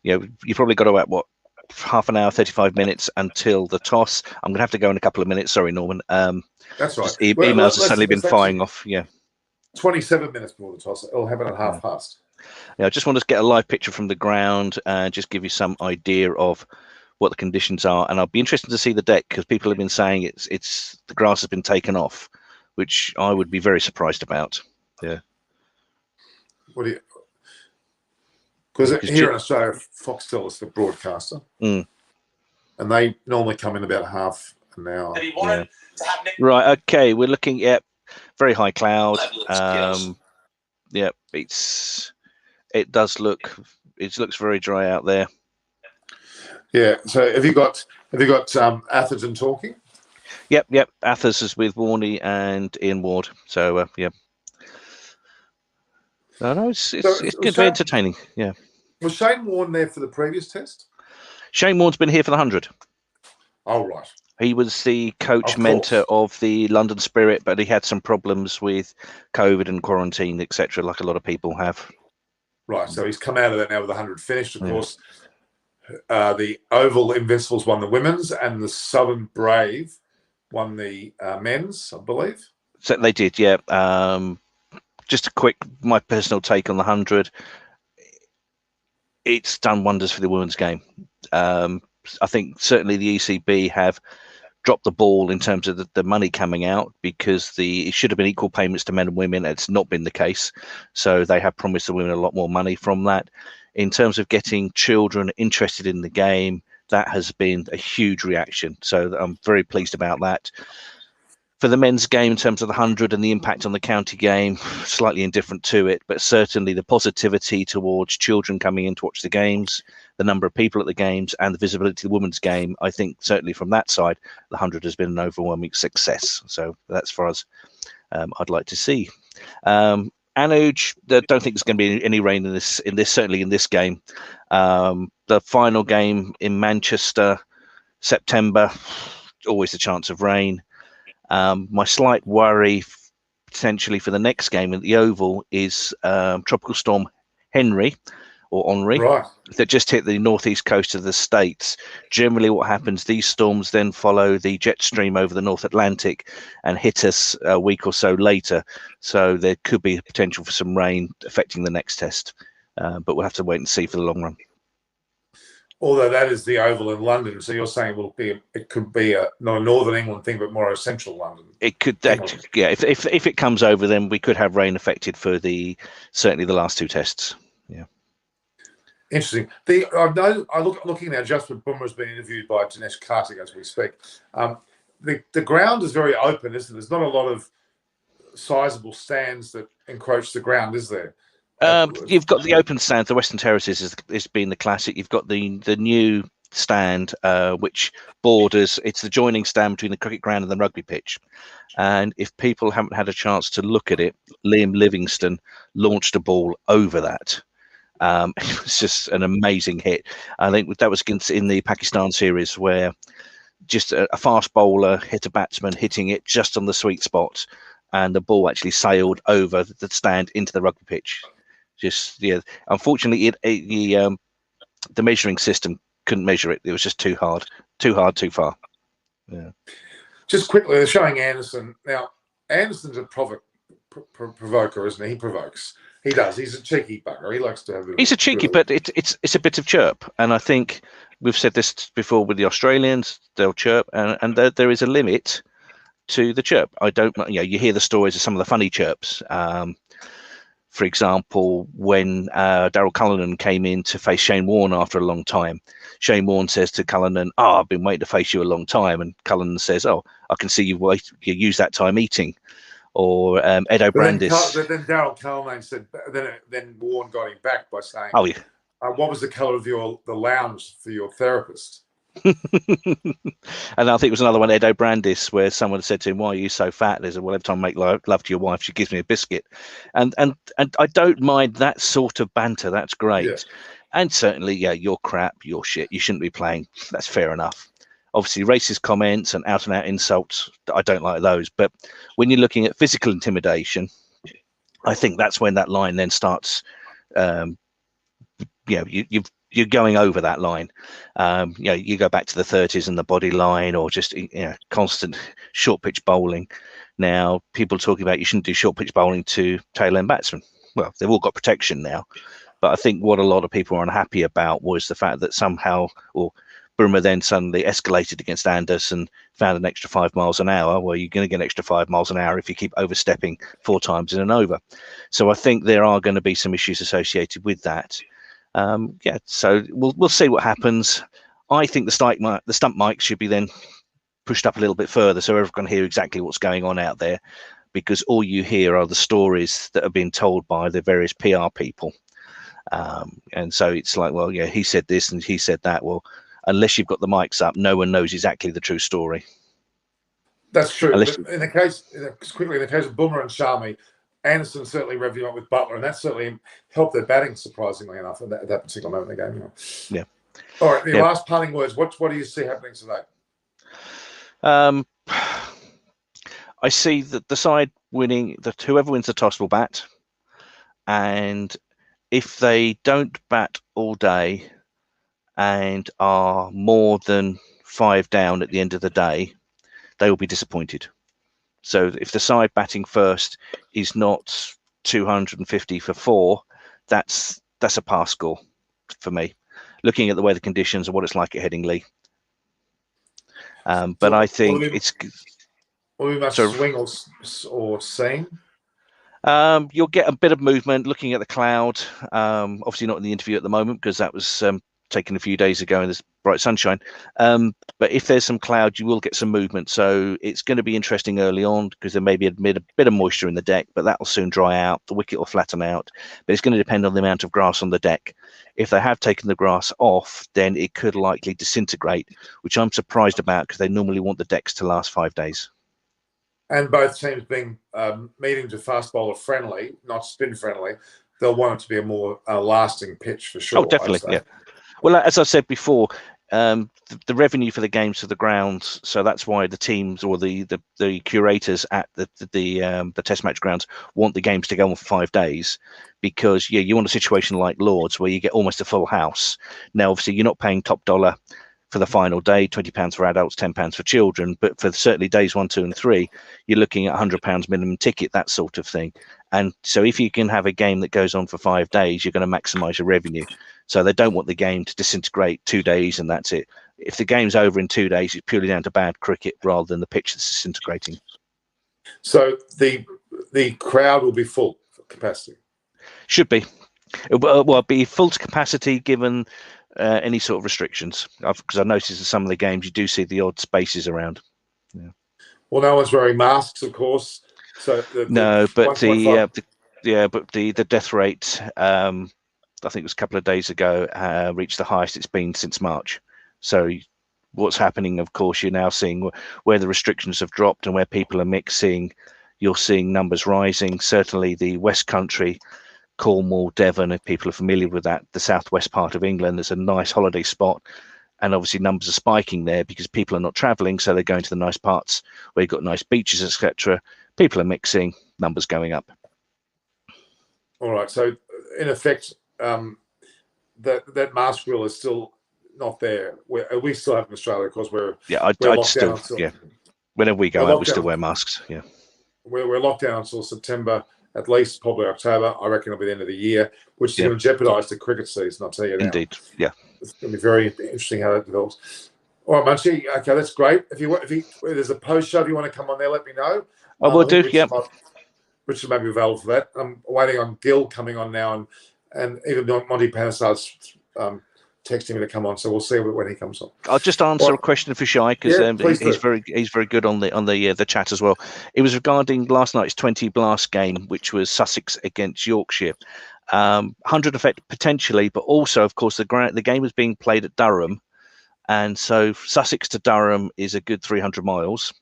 You probably got about what, half an hour, 35 minutes until the toss. I'm gonna have to go in a couple of minutes. Sorry, Norman. That's right. Emails have suddenly been firing off. Yeah. 27 minutes before the toss. It'll happen at past. Yeah, I just want to get a live picture from the ground and just give you some idea of what the conditions are. And I'll be interested to see the deck, because people have been saying it's the grass has been taken off, which I would be very surprised about. Yeah. What do you? Because here in Australia, Foxtel is the broadcaster, and they normally come in about half an hour. Yeah. Right. Okay. We're looking at very high cloud. Yeah. It does look. It looks very dry out there. Yeah. So have you got Atherton talking? Yep. Athers is with Warney and Ian Ward. So yeah. No, it's good, very entertaining. Yeah. Was Shane Warne there for the previous test? Shane Warne's been here for the 100. Oh, right. He was the coach mentor of the London Spirit, but he had some problems with COVID and quarantine, etc., like a lot of people have. Right. So he's come out of that now with 100 finished. Of course, the Oval Invincibles won the women's, and the Southern Brave won the men's, I believe. So they did, yeah. Just a quick, my personal take on the 100. It's done wonders for the women's game. I think certainly the ECB have dropped the ball in terms of the money coming out, because it should have been equal payments to men and women. It's not been the case. So they have promised the women a lot more money from that. In terms of getting children interested in the game, that has been a huge reaction. So I'm very pleased about that. For the men's game, in terms of the 100 and the impact on the county game, slightly indifferent to it, but certainly the positivity towards children coming in to watch the games, the number of people at the games, and the visibility of the women's game, I think certainly from that side, the 100 has been an overwhelming success. So that's for us. I'd like to see. Anoj, I don't think there's going to be any rain in this certainly in this game. The final game in Manchester, September, always a chance of rain. My slight worry potentially for the next game at the Oval is Tropical Storm Henry that just hit the northeast coast of the States. Generally what happens, these storms then follow the jet stream over the North Atlantic and hit us a week or so later. So there could be potential for some rain affecting the next test. But we'll have to wait and see for the long run. Although that is the Oval in London, so you're saying it could be not a Northern England thing, but more a Central London. It could, yeah. If it comes over, then we could have rain affected for certainly the last two tests. Yeah. Interesting. Looking now, Jasper Bumrah's been interviewed by Dinesh Kartik as we speak. The ground is very open, isn't it? There's not a lot of sizable stands that encroach the ground, is there? You've got the open stand. The Western Terraces has been the classic. You've got the new stand, which borders. It's the joining stand between the cricket ground and the rugby pitch. And if people haven't had a chance to look at it, Liam Livingston launched a ball over that. It was just an amazing hit. I think that was in the Pakistan series, where just a fast bowler hit a batsman, hitting it just on the sweet spot, and the ball actually sailed over the stand into the rugby pitch. Unfortunately, the measuring system couldn't measure it. It was just too hard, too far. Yeah. Just quickly, they're showing Anderson now. Anderson's a provoker, isn't he? He provokes. He does. He's a cheeky bugger. He likes to have. He's a cheeky, but it's a bit of chirp, and I think we've said this before with the Australians. They'll chirp, and there is a limit to the chirp. You hear the stories of some of the funny chirps. For example, when Daryl Cullinan came in to face Shane Warne after a long time, Shane Warne says to Cullinan, "I've been waiting to face you a long time," and Cullinan says, "Oh, I can see you use that time eating." Or Ed O'Brandis. But then Daryl Cullinan said, then Warne got him back by saying, "Oh yeah, what was the colour of the lounge for your therapist?" And I think it was another one, Ed O'Brandis, where someone said to him, "Why are you so fat?" And he said, "Well, every time I make love to your wife, she gives me a biscuit." And I don't mind that sort of banter. That's great. Yeah. And certainly, yeah, you're crap, you're shit, you shouldn't be playing. That's fair enough. obviously racist comments and out insults, I don't like those. But when you're looking at physical intimidation, I think that's when that line then starts. You're going over that line. You go back to the 30s and the body line, or just constant short pitch bowling. Now people are talking about you shouldn't do short pitch bowling to tail end batsmen. Well, they've all got protection now, but I think what a lot of people are unhappy about was the fact that somehow, or Burma then suddenly escalated against Anders and found an extra 5 miles an hour. Well, you're going to get an extra 5 miles an hour if you keep overstepping 4 times in an over. So I think there are going to be some issues associated with that. So we'll see what happens. I think the stump mic should be then pushed up a little bit further so everyone can hear exactly what's going on out there, because all you hear are the stories that are being told by the various PR people. And so it's like, well, yeah, he said this and he said that. Well, unless you've got the mics up, no one knows exactly the true story. That's true. But in the case of Boomer and Sharmi, Anderson certainly revved him up with Butler, and that certainly helped their batting, surprisingly enough, at that particular moment in the game. Yeah. All right, the last parting words. What do you see happening today? I see that the side winning, that whoever wins the toss will bat, and if they don't bat all day and are more than 5 down at the end of the day, they will be disappointed. So if the side batting first is not 250 for 4, that's a pass score for me, looking at the weather conditions and what it's like at Headingley. But I think will we must swing or seam? You'll get a bit of movement looking at the cloud. Obviously not in the interview at the moment because that was taken a few days ago in this bright sunshine. But if there's some cloud, you will get some movement. So it's going to be interesting early on because there may be a bit of moisture in the deck, but that will soon dry out. The wicket will flatten out. But it's going to depend on the amount of grass on the deck. If they have taken the grass off, then it could likely disintegrate, which I'm surprised about because they normally want the decks to last 5 days. And both teams being medium to fast bowler friendly, not spin friendly, they'll want it to be a more lasting pitch for sure. Oh, definitely, yeah. Well, as I said before, the revenue for the games to the grounds, so that's why the teams or the curators at the Test match grounds want the games to go on for 5 days, because you want a situation like Lords where you get almost a full house. Now, obviously, you're not paying top dollar for the final day, £20 for adults, £10 for children, but for certainly days 1, 2, and 3, you're looking at £100 minimum ticket, that sort of thing. And so if you can have a game that goes on for 5 days, you're going to maximize your revenue. So they don't want the game to disintegrate 2 days and that's it. If the game's over in 2 days, it's purely down to bad cricket rather than the pitch that's disintegrating. So the crowd will be full capacity? Should be. Well, be full to capacity given any sort of restrictions, because I noticed in some of the games you do see the odd spaces around. Yeah. Well, no one's wearing masks, of course. So but the death rate, I think it was a couple of days ago, reached the highest it's been since March. So what's happening, of course, you're now seeing where the restrictions have dropped and where people are mixing, you're seeing numbers rising. Certainly the West Country, Cornwall, Devon, if people are familiar with that, the southwest part of England, there's a nice holiday spot, and obviously numbers are spiking there because people are not traveling, so they're going to the nice parts where you've got nice beaches, etc. People are mixing, numbers going up. All right, so in effect, that mask rule is still not there. We still have in Australia, of course. I'd still whenever we go out, we still wear masks. Yeah, we're locked down until September. At least probably October. I reckon it'll be the end of the year, which is going to jeopardise the cricket season, I'll tell you now. Indeed, yeah. It's going to be very interesting how that develops. All right, Munchie. Okay, that's great. If there's a post show, if you want to come on there, let me know. I will do, yeah. Richard may be available for that. I'm waiting on Gil coming on now, and even Monty Panesar's texting me to come on, so we'll see when he comes on. I'll just answer a question for Shai because he's very good on the chat as well. It was regarding last night's 20 blast game, which was Sussex against Yorkshire. 100 effect potentially, but also, of course, the game was being played at Durham, and so Sussex to Durham is a good 300 miles.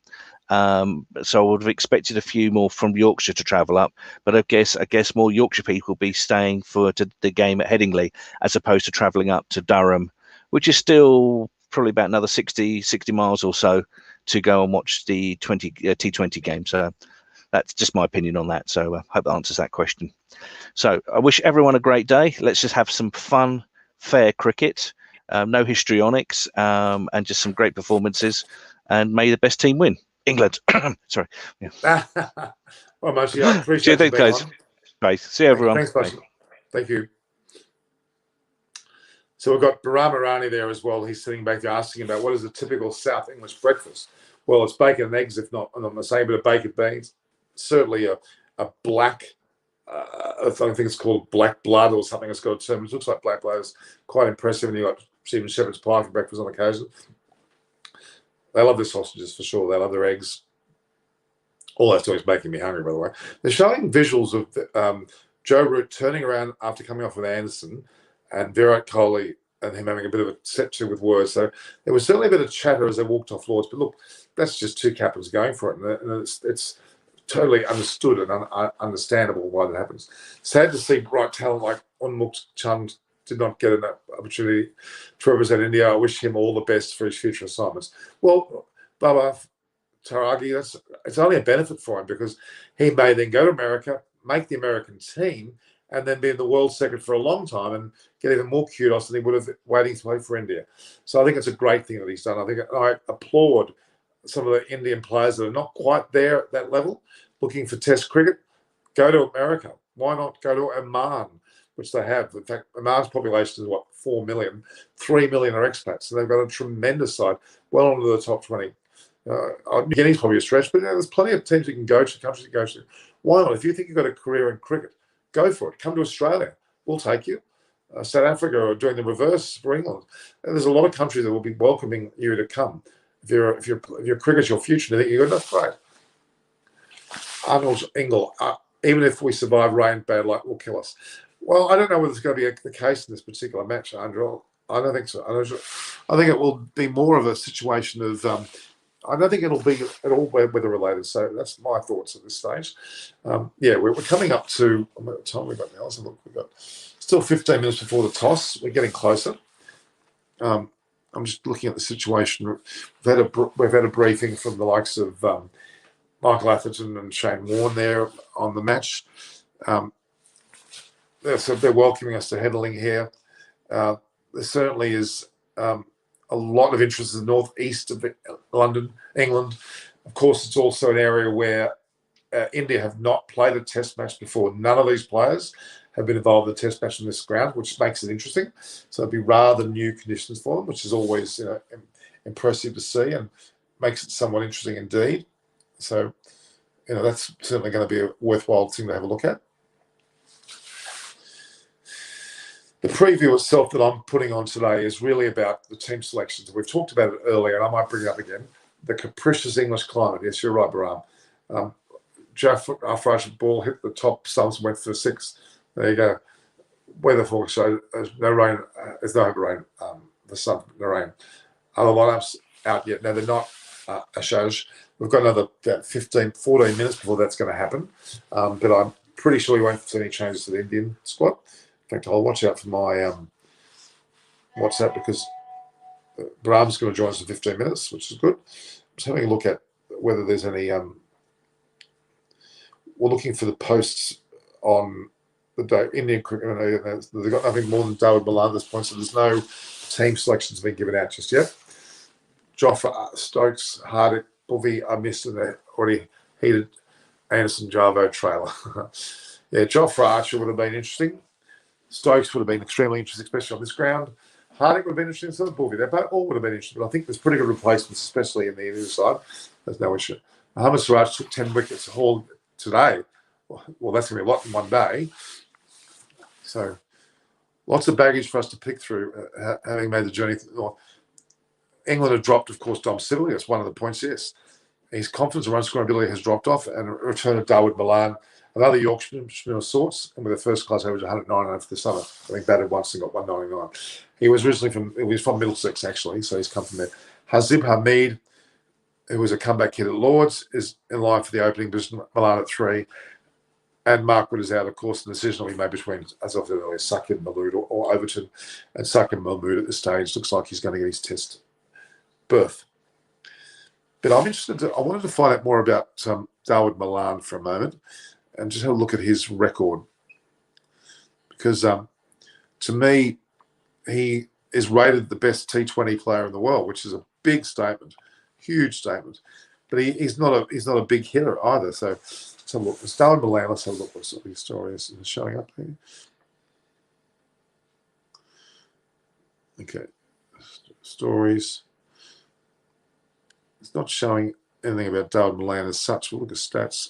So I would have expected a few more from Yorkshire to travel up, but I guess more Yorkshire people will be staying for the game at Headingley as opposed to travelling up to Durham, which is still probably about another 60 miles or so to go and watch the T20 game. So that's just my opinion on that. So I hope that answers that question. So I wish everyone a great day. Let's just have some fun, fair cricket, no histrionics, and just some great performances. And may the best team win. England. Sorry. Yeah. Well, Moshi, I appreciate See you you, being guys. on. Bye. See you, everyone. Thanks, Moshi. Thank you. So we've got Baram Irani there as well. He's sitting back there asking about what is a typical South English breakfast. Well, it's bacon and eggs, if not, I'm not going to say, but a baked beans. Certainly a black, I think it's called black blood or something. It's got a term. It looks like black blood. It's quite impressive. And you've got Stephen Shepherd's pie for breakfast on occasion. They love their sausages for sure. They love their eggs. All that's doing is making me hungry, by the way. They're showing visuals of Joe Root turning around after coming off with Anderson and Virat Kohli and him having a bit of a set to with words. So there was certainly a bit of chatter as they walked off Lords. But look, that's just two captains going for it. And it's totally understood and understandable why that happens. Sad to see bright talent like Unmuk Chand did not get an opportunity to represent India. I wish him all the best for his future assignments. Well, Baba Taragi, it's only a benefit for him because he may then go to America, make the American team, and then be in the world second for a long time and get even more kudos than he would have waiting to play for India. So I think it's a great thing that he's done. I applaud some of the Indian players that are not quite there at that level, looking for Test cricket. Go to America. Why not go to Oman, which they have? In fact, Oman's population is 4 million. 3 million are expats, and they've got a tremendous side, well into the top 20. New Guinea's probably a stretch, but there's plenty of teams you can go to, countries you can go to. Why not? If you think you've got a career in cricket, go for it. Come to Australia. We'll take you. South Africa are doing the reverse for England. And there's a lot of countries that will be welcoming you to come. If your cricket's your future, you think you're good, that's great. Arnold Ingle, even if we survive rain, bad luck will kill us. Well, I don't know whether it's going to be the case in this particular match, Andrew. I don't think so. I think it will be more of a situation of I don't think it'll be at all weather related. So that's my thoughts at this stage. We're coming up to what time we've got now. Let's look. We've got still 15 minutes before the toss. We're getting closer. I'm just looking at the situation. We've had a briefing from the likes of Michael Atherton and Shane Warne there on the match. They're welcoming us to Headingley here. There certainly is a lot of interest in the northeast of London, England. Of course, it's also an area where India have not played a test match before. None of these players have been involved in a test match on this ground, which makes it interesting. So it'll be rather new conditions for them, which is always impressive to see and makes it somewhat interesting indeed. So, that's certainly going to be a worthwhile thing to have a look at. The preview itself that I'm putting on today is really about the team selections. We've talked about it earlier, and I might bring it up again. The capricious English climate. Yes, you're right, Baram. Afraj ball hit the top stumps and went for 6. There you go. Weather forecast shows no rain. There's no rain. The sun, no rain. Other lineups out yet. No, they're not. Ashaj. We've got another 14 minutes before that's going to happen. But I'm pretty sure we won't see any changes to the Indian squad. In fact, I'll watch out for my WhatsApp because Baram's going to join us in 15 minutes, which is good. Just having a look at whether there's any. We're looking for the posts on the day. Indian cricket. They've got nothing more than Darwin Milan at this point, so there's no team selections being given out just yet. Jofra, Stokes, Hardick, Bovey, I missed in the already heated Anderson Jarvo trailer. Jofra Archer would have been interesting. Stokes would have been extremely interesting, especially on this ground. Hardick would have been interesting. So Bovey, they all would have been interesting. But I think there's pretty good replacements, especially in the Indian side. There's no issue. Muhammad Siraj took 10 wickets hauled today. Well, that's going to be a lot in one day. So lots of baggage for us to pick through, having made the journey. England have dropped, of course, Dom Sibley. That's one of the points, yes. His confidence and run scoring ability has dropped off, and a return of Darwin Milan, another Yorkshireman of sorts, and with a first-class average of 199 for the summer. I think batted once and got 199. He was originally from Middlesex, actually, so he's come from there. Hazib Hamid, who was a comeback kid at Lords, is in line for the opening position. Milan at 3. And Mark Wood is out, of course. The decision will be made between, as I've said earlier, Sakin Mahmood or Overton. And Sakin Mahmood at this stage looks like he's going to get his test birth. But I'm interested. I wanted to find out more about Darwin Milan for a moment, and just have a look at his record, because to me, he is rated the best T20 player in the world, which is a big statement, huge statement. But he's not a big hitter either. So let's have a look. It's Darwin Milan. Let's have a look what sort of his story is showing up here. Okay, stories. It's not showing anything about Darwin Milan as such. We'll look at stats.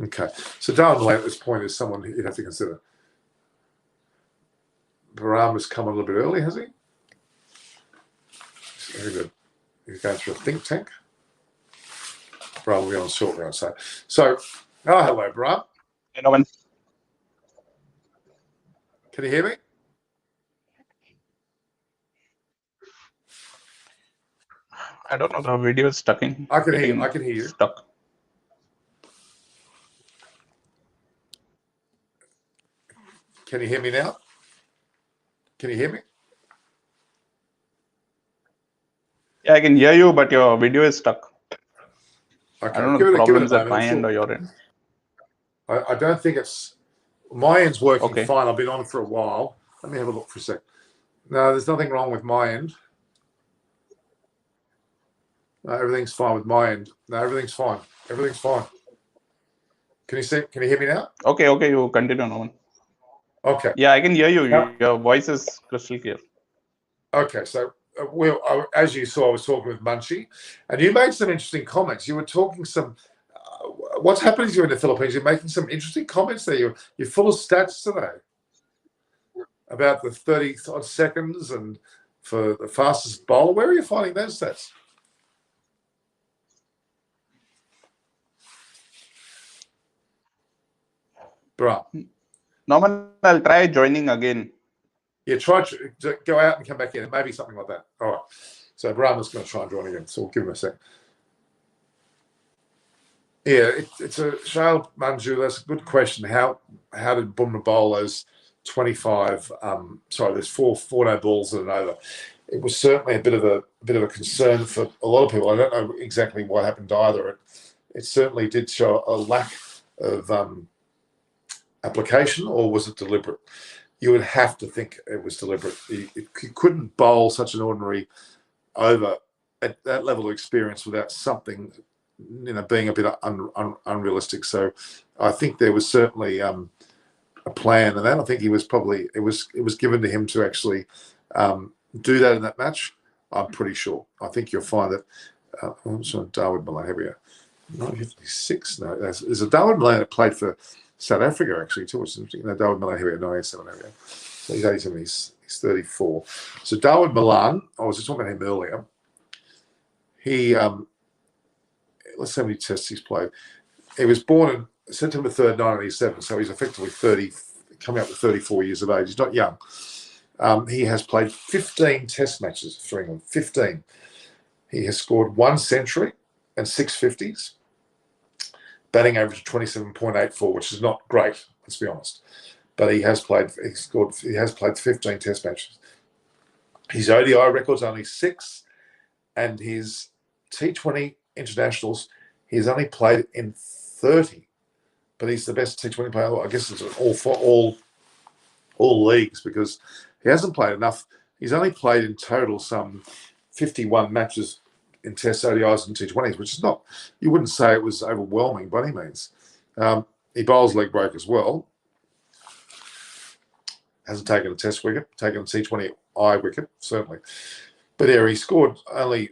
Okay, so Darwin Milan at this point is someone you'd have to consider. Baram has come a little bit early, has he? He's going through a think tank. Baram will be on shortly, I'd say. So, hello, Baram. Hey, Norman. Can you hear me? I don't know. The video is stuck in. I can hear you. I can hear you. Stuck. Can you hear me now? Can you hear me? Yeah, I can hear you, but your video is stuck. Okay. I don't know the problems at my end or your end. I don't think it's... My end's working Okay. fine. I've been on for a while. Let me have a look for a sec. No, there's nothing wrong with my end. No, everything's fine with my end. No, everything's fine. Everything's fine. Can you see? Can you hear me now? Okay, you continue, Norman. Okay. Yeah, I can hear you. Yeah. Your voice is crystal clear. Okay, so as you saw, I was talking with Munchie, and you made some interesting comments. You were talking some. What's happening to you in the Philippines? You're making some interesting comments there. You're full of stats today about the 30 odd seconds and for the fastest bowler. Where are you finding those stats? Bro. Norman, I'll try joining again. Yeah, try to go out and come back in. Maybe something like that. All right. So Brahma's going to try and join again. So we'll give him a sec. Yeah, it's a Shail Manju. That's a good question. How did Bumrah bowl those 25? There's four no balls and an over. It was certainly a bit of a concern for a lot of people. I don't know exactly what happened either. It certainly did show a lack of application, or was it deliberate? You would have to think it was deliberate. You couldn't bowl such an ordinary over at that level of experience without something, being a bit unrealistic. So I think there was certainly a plan, and then I think it was given to him to actually do that in that match. I'm pretty sure. I think you'll find that. I'm sorry, Darwin Milan. Here we go. 1956. No, there's a Darwin Milan that played for South Africa actually too. It's interesting. No, Darwin Milan here we go. 1987. There we go. So he's 87. He's 34. So Darwin Milan. I was just talking about him earlier. He let's see how many tests he's played. He was born on September 3rd, 1987. So he's effectively 30, coming up to 34 years of age. He's not young. He has played 15 test matches for England. 15. He has scored 1 century and 6 50s. Batting average of 27.84, which is not great, let's be honest. But he has played 15 test matches. His ODI record's only 6, and his T20 internationals, he's only played in 30. But he's the best T20 player. I guess it's all leagues, because he hasn't played enough. He's only played in total some 51 matches in Test ODIs and T20s, which is not, you wouldn't say it was overwhelming by any means. He bowls leg break as well. Hasn't taken a Test wicket, taken a T20I wicket, certainly. But he scored only,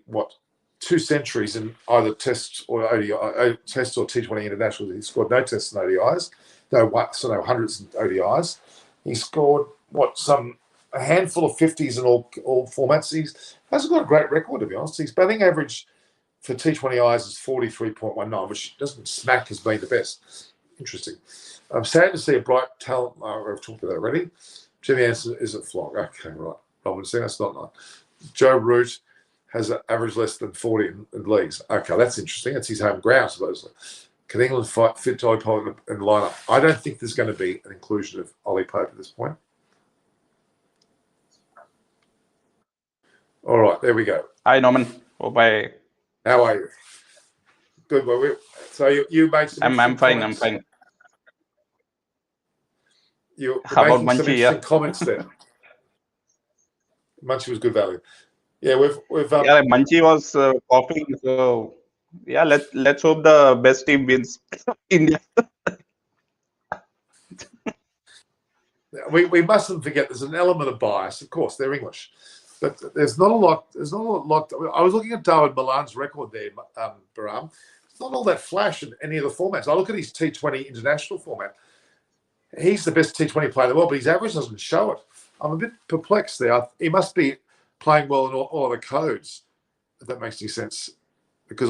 2 centuries in either Test or ODI, Test or T20 internationals. He scored no Tests and ODIs, no hundreds and ODIs. He scored, a handful of 50s in all formats. He hasn't got a great record, to be honest. His batting average for T20Is is 43.19, which doesn't smack as being the best. Interesting. I'm sad to see a bright talent. I've talked about that already. Jimmy Anderson is at Flock. Okay, right. Robinson, that's not nice. Joe Root has an average less than 40 in leagues. Okay, that's interesting. It's his home ground, supposedly. Can England fit Ollie Pope in the lineup? I don't think there's going to be an inclusion of Ollie Pope at this point. All right, there we go. Hi, Norman. Oh, bye. How are you? Good. Well, so you made some I'm interesting fine. I'm comments. fine. You're How about making some Munchie? interesting Yeah. comments there. Munchie was good value. Yeah, we've Yeah, Munchie was coughing. So yeah, let's hope the best team wins. India. we mustn't forget there's an element of bias. Of course, they're English, but there's not a lot. There's not a lot. I was looking at Darwin Milan's record there, Baram. It's not all that flash in any of the formats. I look at his T20 international format. He's the best T20 player in the world, but his average doesn't show it. I'm a bit perplexed there. He must be playing well in all the codes, if that makes any sense. Because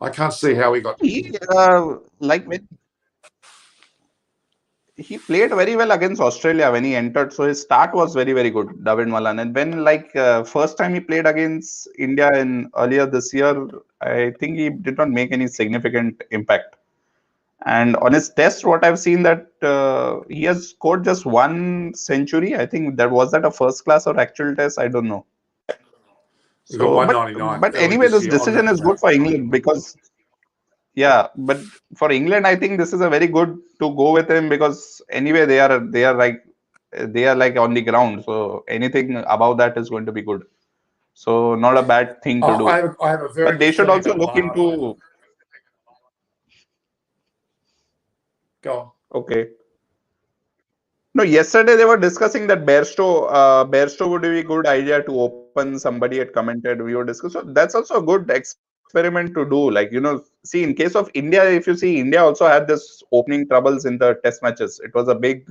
I can't see how he got. He like when he played very well against Australia when he entered. So his start was very, very good, Darwin Milan. And when first time he played against India in earlier this year, I think he did not make any significant impact. And on his test, what I've seen that he has scored just one century. I think that a first class or actual test. I don't know. He got So, 199 but early anyway, this this year on decision is good for England because yeah, but for England, I think this is a very good to go with him because anyway they are like on the ground. So anything above that is going to be good. So not a bad thing to do. I have a very But they good should feeling also about look Milan. into. Go on. Okay. No, yesterday they were discussing that Bairstow would be a good idea to open. Somebody had commented. We were discussing. So that's also a good experiment to do. Like, see, in case of India, if you see, India also had this opening troubles in the test matches. It was a big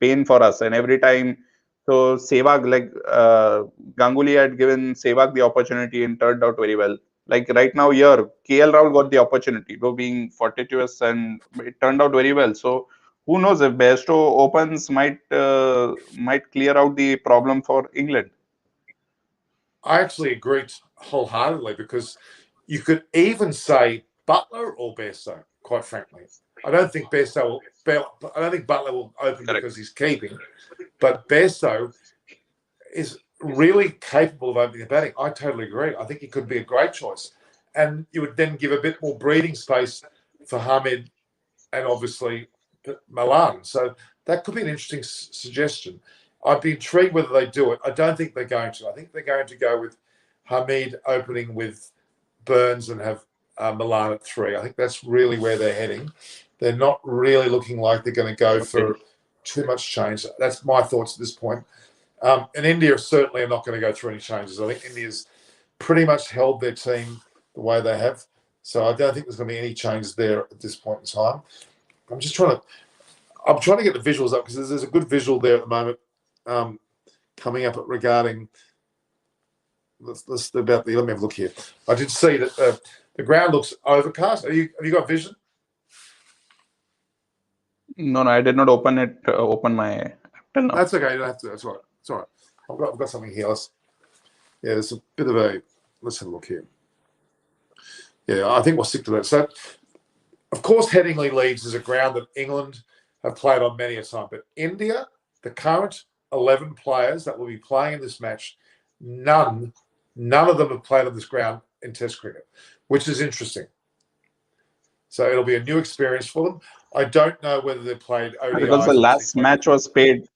pain for us. And every time, so Sehwag, Ganguly had given Sehwag the opportunity and turned out very well. Like right now here, KL Rahul got the opportunity, though being fortuitous, and it turned out very well. So who knows if Bairstow opens might clear out the problem for England. I actually agreed wholeheartedly because you could even say Butler or Bairstow, quite frankly. I don't think Butler will open Correct. because he's keeping, but Bairstow is really capable of opening the batting. I totally agree. I think he could be a great choice. And you would then give a bit more breathing space for Hamid and obviously Milan. So that could be an interesting suggestion. I'd be intrigued whether they do it. I don't think they're going to. I think they're going to go with Hamid opening with Burns and have Milan at 3. I think that's really where they're heading. They're not really looking like they're going to go for too much change. That's my thoughts at this point. And India certainly are not going to go through any changes. I think India's pretty much held their team the way they have. So I don't think there's going to be any changes there at this point in time. I'm trying to get the visuals up because there's a good visual there at the moment coming up regarding. Let's let me have a look here. I did see that the ground looks overcast. Have you got vision? No, I did not open it. Open my app till now. That's okay. You don't have to. That's all right. It's all right. I've got something here. There's a bit of a. Let's have a look here. Yeah, I think we'll stick to that. So, of course, Headingley Leeds is a ground that England have played on many a time, but India, the current 11 players that will be playing in this match, none of them have played on this ground in Test cricket, which is interesting. So it'll be a new experience for them. I don't know whether they've played ODIs because the last match was paid.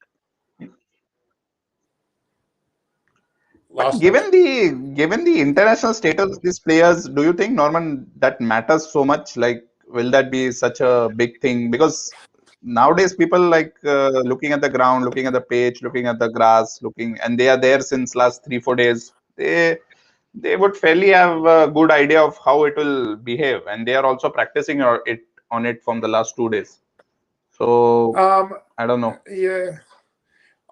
But given the international status of these players, do you think, Norman, that matters so much? Like, will that be such a big thing? Because nowadays people like looking at the ground, looking at the pitch, looking at the grass, and they are there since last 3-4 days. They would fairly have a good idea of how it will behave, and they are also practicing on it from the last 2 days. So I don't know. Yeah,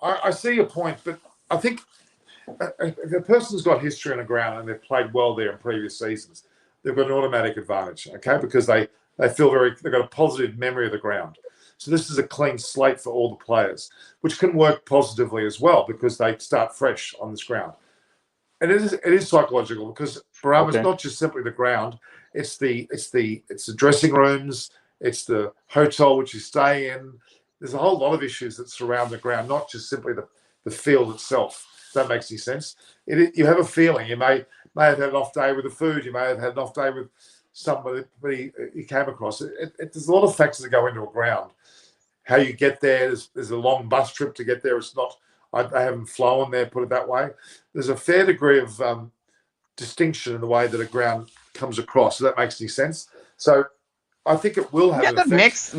I see your point, but I think if a person's got history on the ground and they've played well there in previous seasons, they've got an automatic advantage, okay? Because they've got a positive memory of the ground. So this is a clean slate for all the players, which can work positively as well because they start fresh on this ground. And it is psychological because Baram is not just simply the ground; it's the dressing rooms, it's the hotel which you stay in. There's a whole lot of issues that surround the ground, not just simply the field itself. If that makes any sense. You have a feeling. You may may have had an off day with the food. You may have had an off day with somebody you came across. There's a lot of factors that go into a ground. How you get there, there's a long bus trip to get there. It's not, I haven't flown there, put it that way. There's a fair degree of distinction in the way that a ground comes across. Does that make any sense? So I think it will have an effect.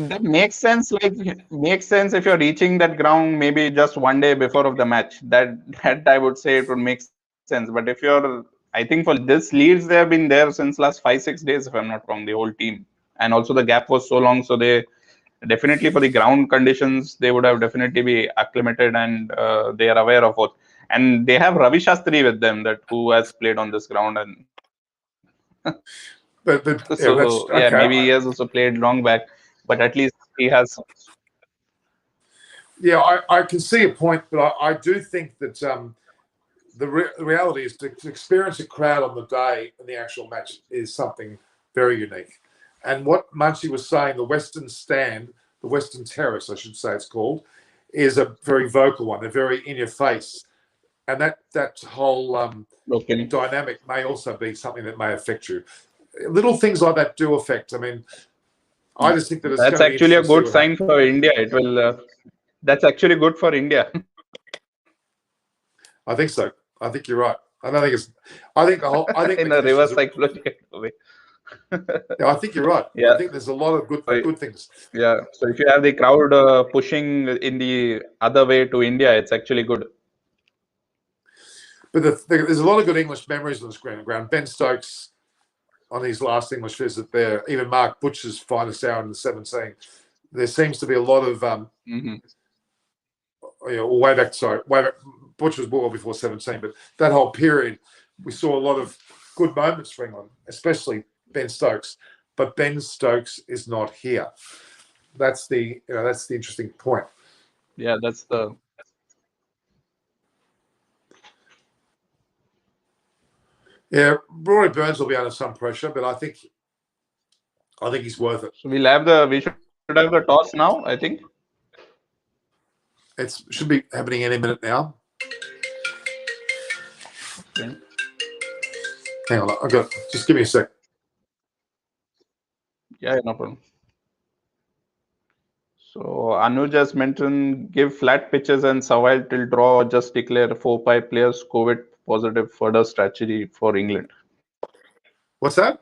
That makes sense. Like, makes sense if you're reaching that ground maybe just one day before of the match. That I would say it would make sense. But if you're, I think for this Leeds, they have been there since last 5-6 days, if I'm not wrong, the whole team. And also the gap was so long, so they definitely, for the ground conditions, they would have definitely be acclimated, and they are aware of what. And they have Ravi Shastri with them, that who has played on this ground, and so okay. Maybe he has also played long back, but at least he has. Yeah, I can see a point, but I do think that the reality is to experience a crowd on the day in the actual match is something very unique. And what Munchie was saying, the Western Stand, the Western Terrace, I should say it's called, is a very vocal one. They're very in your face. And that whole dynamic may also be something that may affect you. Little things like that do affect. I mean, I just think that that's actually a good sign for India. It will. That's actually good for India. I think so. I think you're right. I don't think it's. I think the whole. I think in a reverse psychological way. Yeah, I think you're right. Yeah. I think there's a lot of good things. Yeah. So if you have the crowd pushing in the other way to India, it's actually good. But there's a lot of good English memories on this ground. Ben Stokes on his last English visit there, even Mark Butcher's finest hour in the 17. There seems to be a lot of way back. Butcher was well before 17, but that whole period, we saw a lot of good moments for England, especially Ben Stokes. But Ben Stokes is not here. That's the interesting point. Yeah, that's the. Yeah, Rory Burns will be under some pressure, but I think he's worth it. So we should have the toss now, I think. It should be happening any minute now. Okay. Hang on, just give me a sec. Yeah, no problem. So Anuj just mentioned, give flat pitches and survive till draw, or just declare 4-5 players COVID positive, further strategy for England. What's that?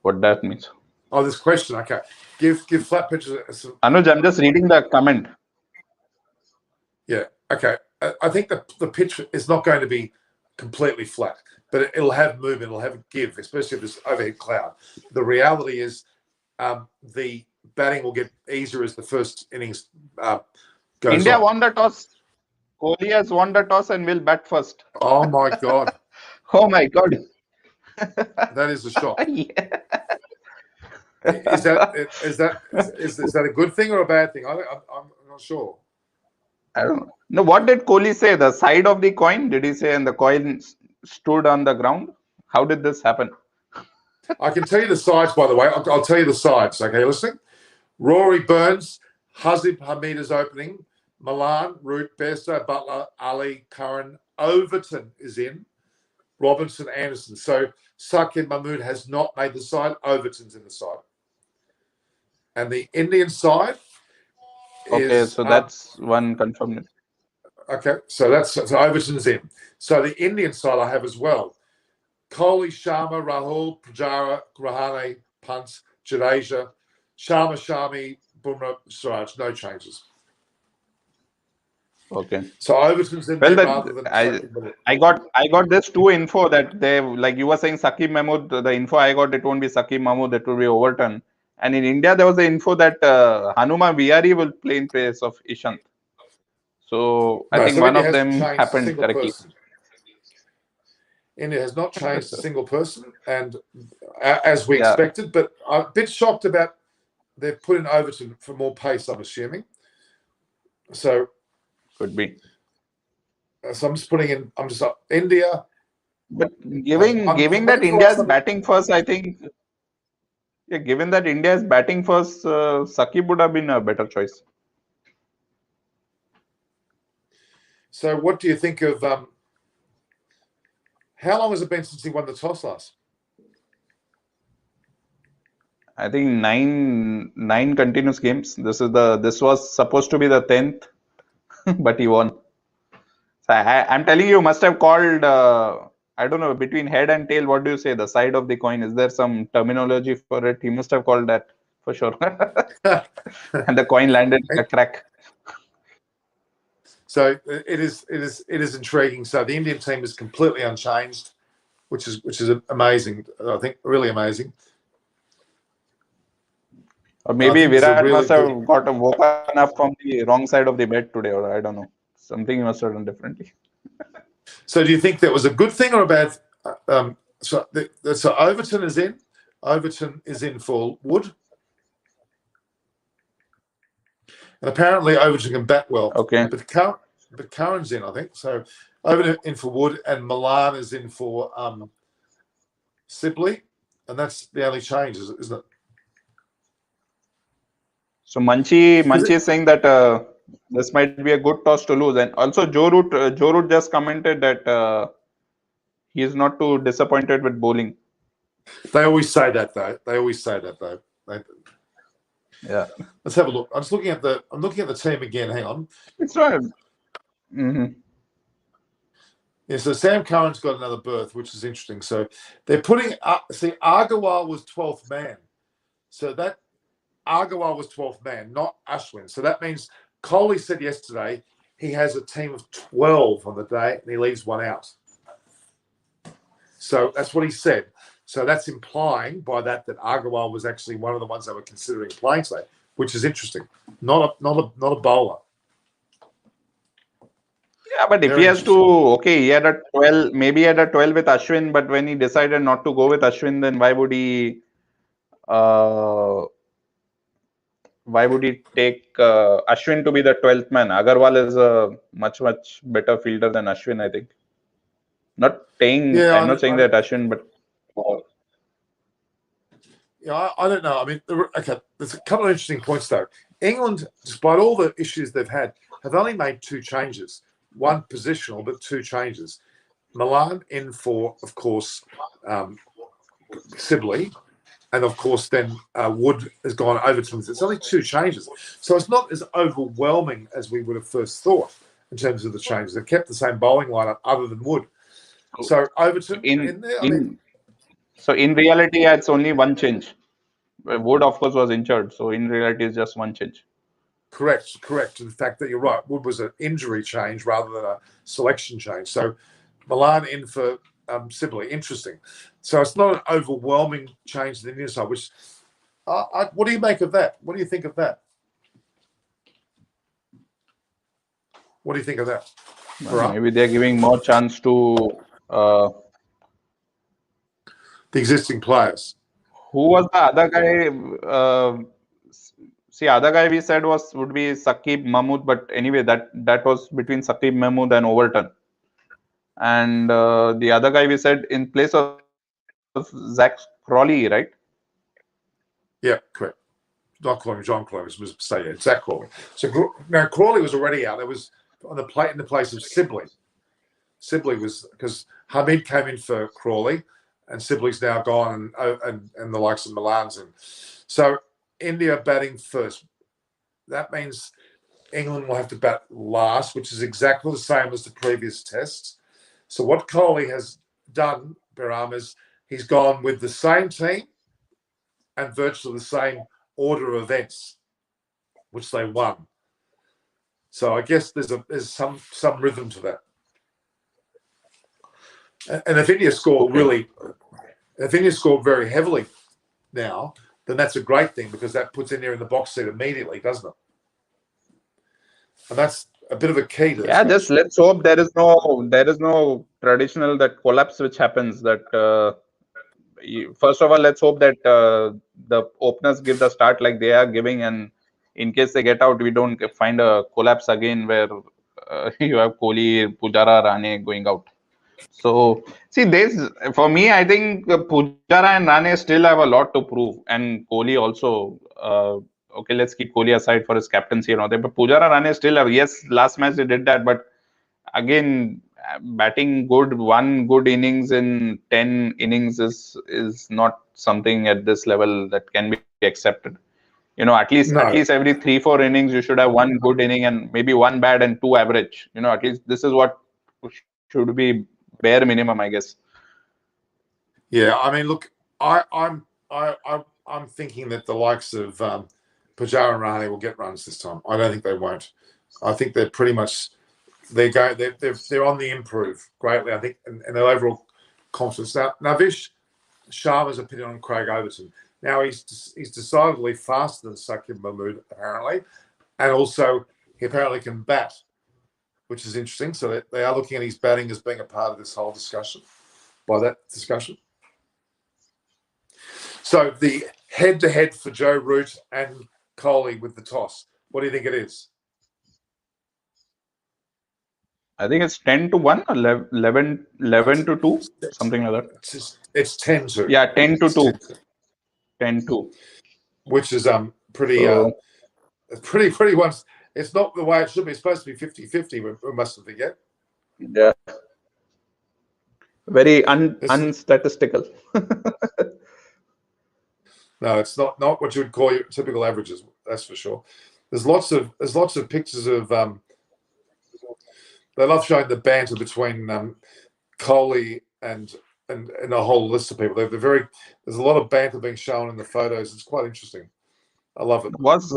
What that means? Oh, this question. Okay, give flat pitches. Anuj, I'm just reading the comment. Yeah. Okay. I think the pitch is not going to be completely flat, but it'll have movement. It'll have a give, especially if there's overhead cloud. The reality is, the batting will get easier as the first innings goes India on. won the toss. Kohli has won the toss and will bat first. Oh my God! Oh my God! That is a shock. Yeah. Is that a good thing or a bad thing? I'm not sure. I don't know. No, what did Kohli say? The side of the coin? Did he say, and the coin stood on the ground? How did this happen? I can tell you the sides, by the way. I'll tell you the sides. Okay, listening. Rory Burns, Hazib Hamid is opening. Milan, Root, Bairstow, Butler, Ali, Curran, Overton is in. Robinson, Anderson. So Sakib Mahmood has not made the side. Overton's in the side. And the Indian side is... so that's one confirmed. Okay, so Overton's in. So the Indian side I have as well. Kohli, Sharma, Rahul, Pujara, Rahane, Pant, Jadeja, Sharma, Shami, Bumrah, Siraj. No changes. Okay. So Overton's in there rather than I got this two info that they, like you were saying, Sakib Mahmood. The info I got, it won't be Sakib Mahmood, it will be Overton. And in India, there was the info that Hanuma Vihari will play in place of Ishant. So I think one of them happened correctly. India has not changed a single person, and as we expected, but I'm a bit shocked about they've put in Overton for more pace, I'm assuming. So could be. So I'm just putting in. India. But given that India is batting first, I think. Yeah, given that India is batting first, Sakib would have been a better choice. So what do you think of How long has it been since he won the toss last? I think nine continuous games. This was supposed to be the 10th, but he won. So I'm telling you, must have called. I don't know, between head and tail. What do you say? The side of the coin. Is there some terminology for it? He must have called that for sure. And the coin landed in a crack. So it is intriguing. So the Indian team is completely unchanged, which is amazing. I think really amazing. Or maybe Virat must have got woken up from the wrong side of the bed today, or I don't know. Something he must have done differently. So do you think that was a good thing or a bad? So Overton is in. Overton is in for Wood. And apparently Overton can bat well. Okay. But Curran's in, I think. So Overton in for Wood and Milan is in for Sibley. And that's the only change, isn't it? So Munchie is saying that this might be a good toss to lose. And also Joe Root just commented that he is not too disappointed with bowling. They always say that though. Yeah. Let's have a look. I'm looking at the team again. Hang on. It's right. Mm-hmm. Yeah, so Sam Curran's got another berth, which is interesting. So they're putting Agarwal was 12th man. So that Agarwal was 12th man, not Ashwin. So that means Kohli said yesterday he has a team of 12 on the day and he leaves one out. So that's what he said. So that's implying by that Agarwal was actually one of the ones they were considering playing today, which is interesting. Not a bowler. Yeah, but if he has to, he had a 12, maybe he had a 12 with Ashwin, but when he decided not to go with Ashwin, then why would he take Ashwin to be the 12th man? Agarwal is a much better fielder than Ashwin, I think. I'm not saying that Ashwin, but yeah, I don't know. I mean, there's a couple of interesting points though. England, despite all the issues they've had, have only made 2 changes. One positional, but 2 changes. Milan in for, of course, Sibley, and of course then Wood has gone over to him. It's only 2 changes, so it's not as overwhelming as we would have first thought in terms of the changes. They've kept the same bowling lineup other than Wood. So Overton in there. So in reality, it's only 1 change. Wood, of course, was injured, so in reality, it's just 1 change. Correct. In fact, that you're right. Wood was an injury change rather than a selection change. So Milan in for Sibley. Interesting. So it's not an overwhelming change to the Indian side. Which, what do you make of that? What do you think of that? What do you think of that? Maybe they're giving more chance to the existing players. Who was the other guy? Other guy we said would be Saqib Mahmood, but anyway, that was between Saqib Mahmood and Overton. And the other guy we said in place of Zach Crawley, right? Yeah, correct. Not Crawley, John Crawley was say Zach Crawley. So now Crawley was already out. There was on the plate in the place of Sibley. Sibley was because Hamid came in for Crawley, and Sibley's now gone, and the likes of Milan's in. So India batting first. That means England will have to bat last, which is exactly the same as the previous tests. So what Kohli has done, Behram, is he's gone with the same team and virtually the same order of events, which they won. So I guess there's some rhythm to that. And if India score very heavily now, then that's a great thing because that puts India in the box seat immediately, doesn't it? And that's a bit of a key to this. Yeah, just let's hope there is no traditional that collapse which happens. That first of all, let's hope that the openers give the start like they are giving, and in case they get out, we don't find a collapse again where you have Kohli, Pujara, Rane going out. So see, for me, I think Pujara and Rane still have a lot to prove, and Kohli also. Okay, let's keep Kohli aside for his captaincy and all that. But Pujara, Rane still have. Yes, last match they did that, but again, batting one good innings in 10 innings is not something at this level that can be accepted. At least every 3-4 innings you should have one good inning and maybe one bad and two average. At least this is what should be bare minimum, I guess. Yeah, I mean, look, I'm thinking that the likes of Pujara and Rahane will get runs this time. I don't think they won't. I think they're pretty much they're on the improve greatly. I think, and their overall confidence. Now, Navish Sharma's opinion on Craig Overton. Now he's decidedly faster than Sakib Mahmood apparently, and also he apparently can bat, which is interesting. So they are looking at his batting as being a part of this whole discussion. By that discussion. So the head-to-head for Joe Root and Kohli with the toss. What do you think it is? I think it's 10-1 or 11-2, something like that. It's 10-2. Yeah, 10-2. 10-2. Which is pretty once. It's not the way it should be. It's supposed to be 50-50. We mustn't forget. Yeah. Very unstatistical. No, it's not what you would call your typical averages. That's for sure. There's lots of pictures of. They love showing the banter between Kohli and a whole list of people. There's a lot of banter being shown in the photos. It's quite interesting. I love it. Was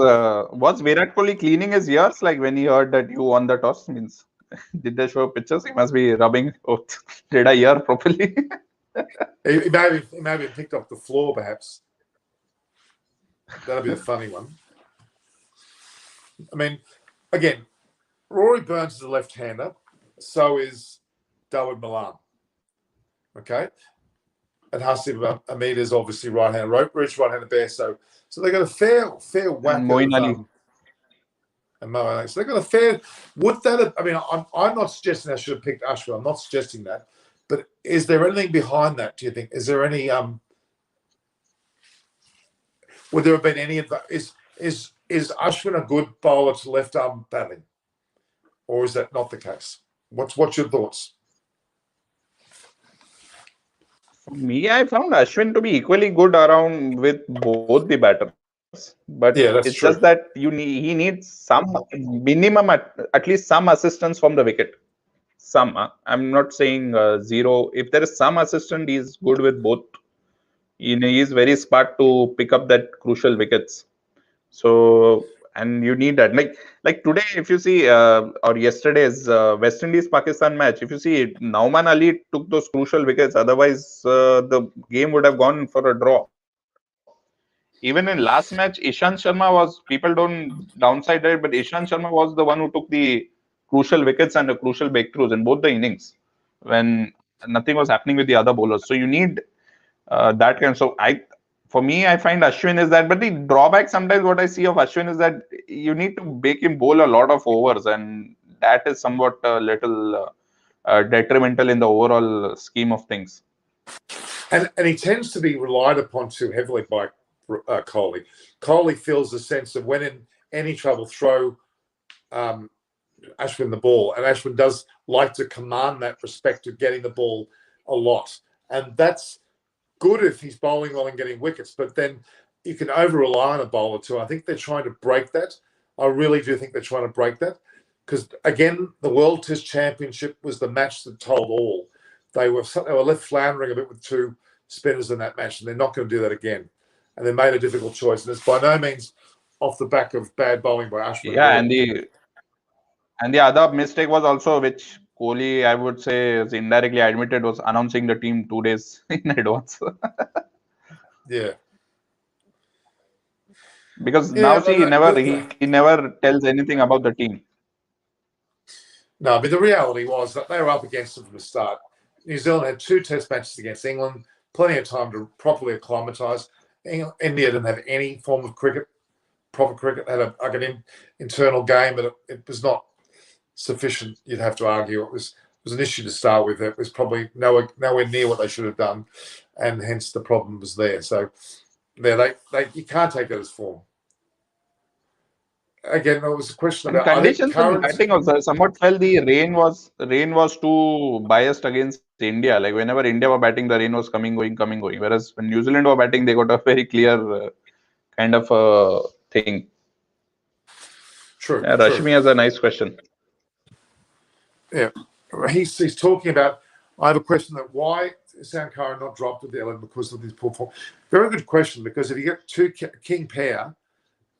Virat Kohli cleaning his ears like when he heard that you won the toss? Means did they show pictures? He must be rubbing. Oh, did I hear properly? he may have picked up the floor, perhaps. That'll be the funny one. I mean, again, Rory Burns is a left-hander. So is Darwin Milan. Okay, and Hasib Hamid is obviously right-hander. Rich right-hander bear. So they got a fair whack. And Moeen Ali. And Mo Ali. So they got a fair. Would that have? I mean, I'm not suggesting I should have picked Ashwin. I'm not suggesting that. But is there anything behind that? Do you think? Is there any? Would there have been any advice? Is Ashwin a good bowler to left arm batting, or is that not the case? What's your thoughts? For me, I found Ashwin to be equally good around with both the batters. But yeah, that's it's true. just that he needs some minimum, at least some assistance from the wicket. Some. I'm not saying zero. If there is some assistance, he's good with both. He is very smart to pick up that crucial wickets. So, and you need that. Like today, if you see, or yesterday's West Indies Pakistan match, if you see, Nauman Ali took those crucial wickets. Otherwise, the game would have gone for a draw. Even in last match, Ishant Sharma was, people don't downside it, but Ishant Sharma was the one who took the crucial wickets and the crucial breakthroughs in both the innings when nothing was happening with the other bowlers. So you need that kind. So for me, I find Ashwin is that, but the drawback sometimes what I see of Ashwin is that you need to make him bowl a lot of overs, and that is somewhat a little detrimental in the overall scheme of things. And he tends to be relied upon too heavily by Kohli. Kohli feels the sense of when in any trouble, throw Ashwin the ball, and Ashwin does like to command that respect of getting the ball a lot, and that's good if he's bowling well and getting wickets, but then you can over-rely on a bowler too. I think they're trying to break that. I really do think they're trying to break that because, again, the World Test Championship was the match that told all. They were left floundering a bit with two spinners in that match, and they're not going to do that again. And they made a difficult choice, and it's by no means off the back of bad bowling by Ashwin. Yeah, and the other mistake was also, which Kohli, I would say, is indirectly admitted, was announcing the team 2 days in advance. Yeah. Because now see, he never tells anything about the team. No, but the reality was that they were up against them from the start. New Zealand had 2 test matches against England, plenty of time to properly acclimatise. India didn't have any form of proper cricket. They had an internal game, but it was not sufficient, you'd have to argue. It was an issue to start with. It was probably nowhere near what they should have done, and hence the problem was there. So you can't take that as form. again, there was a question And about, I think, conditions in current. batting also somewhat felt the rain was too biased against India. Like whenever India were batting, the rain was coming, going. Whereas when New Zealand were batting, they got a very clear kind of thing. True. Yeah, Rashmi has a nice question. Yeah, he's talking about. I have a question that why is Sankara not dropped at the 11 because of his poor form? Very good question, because if you get two king pair,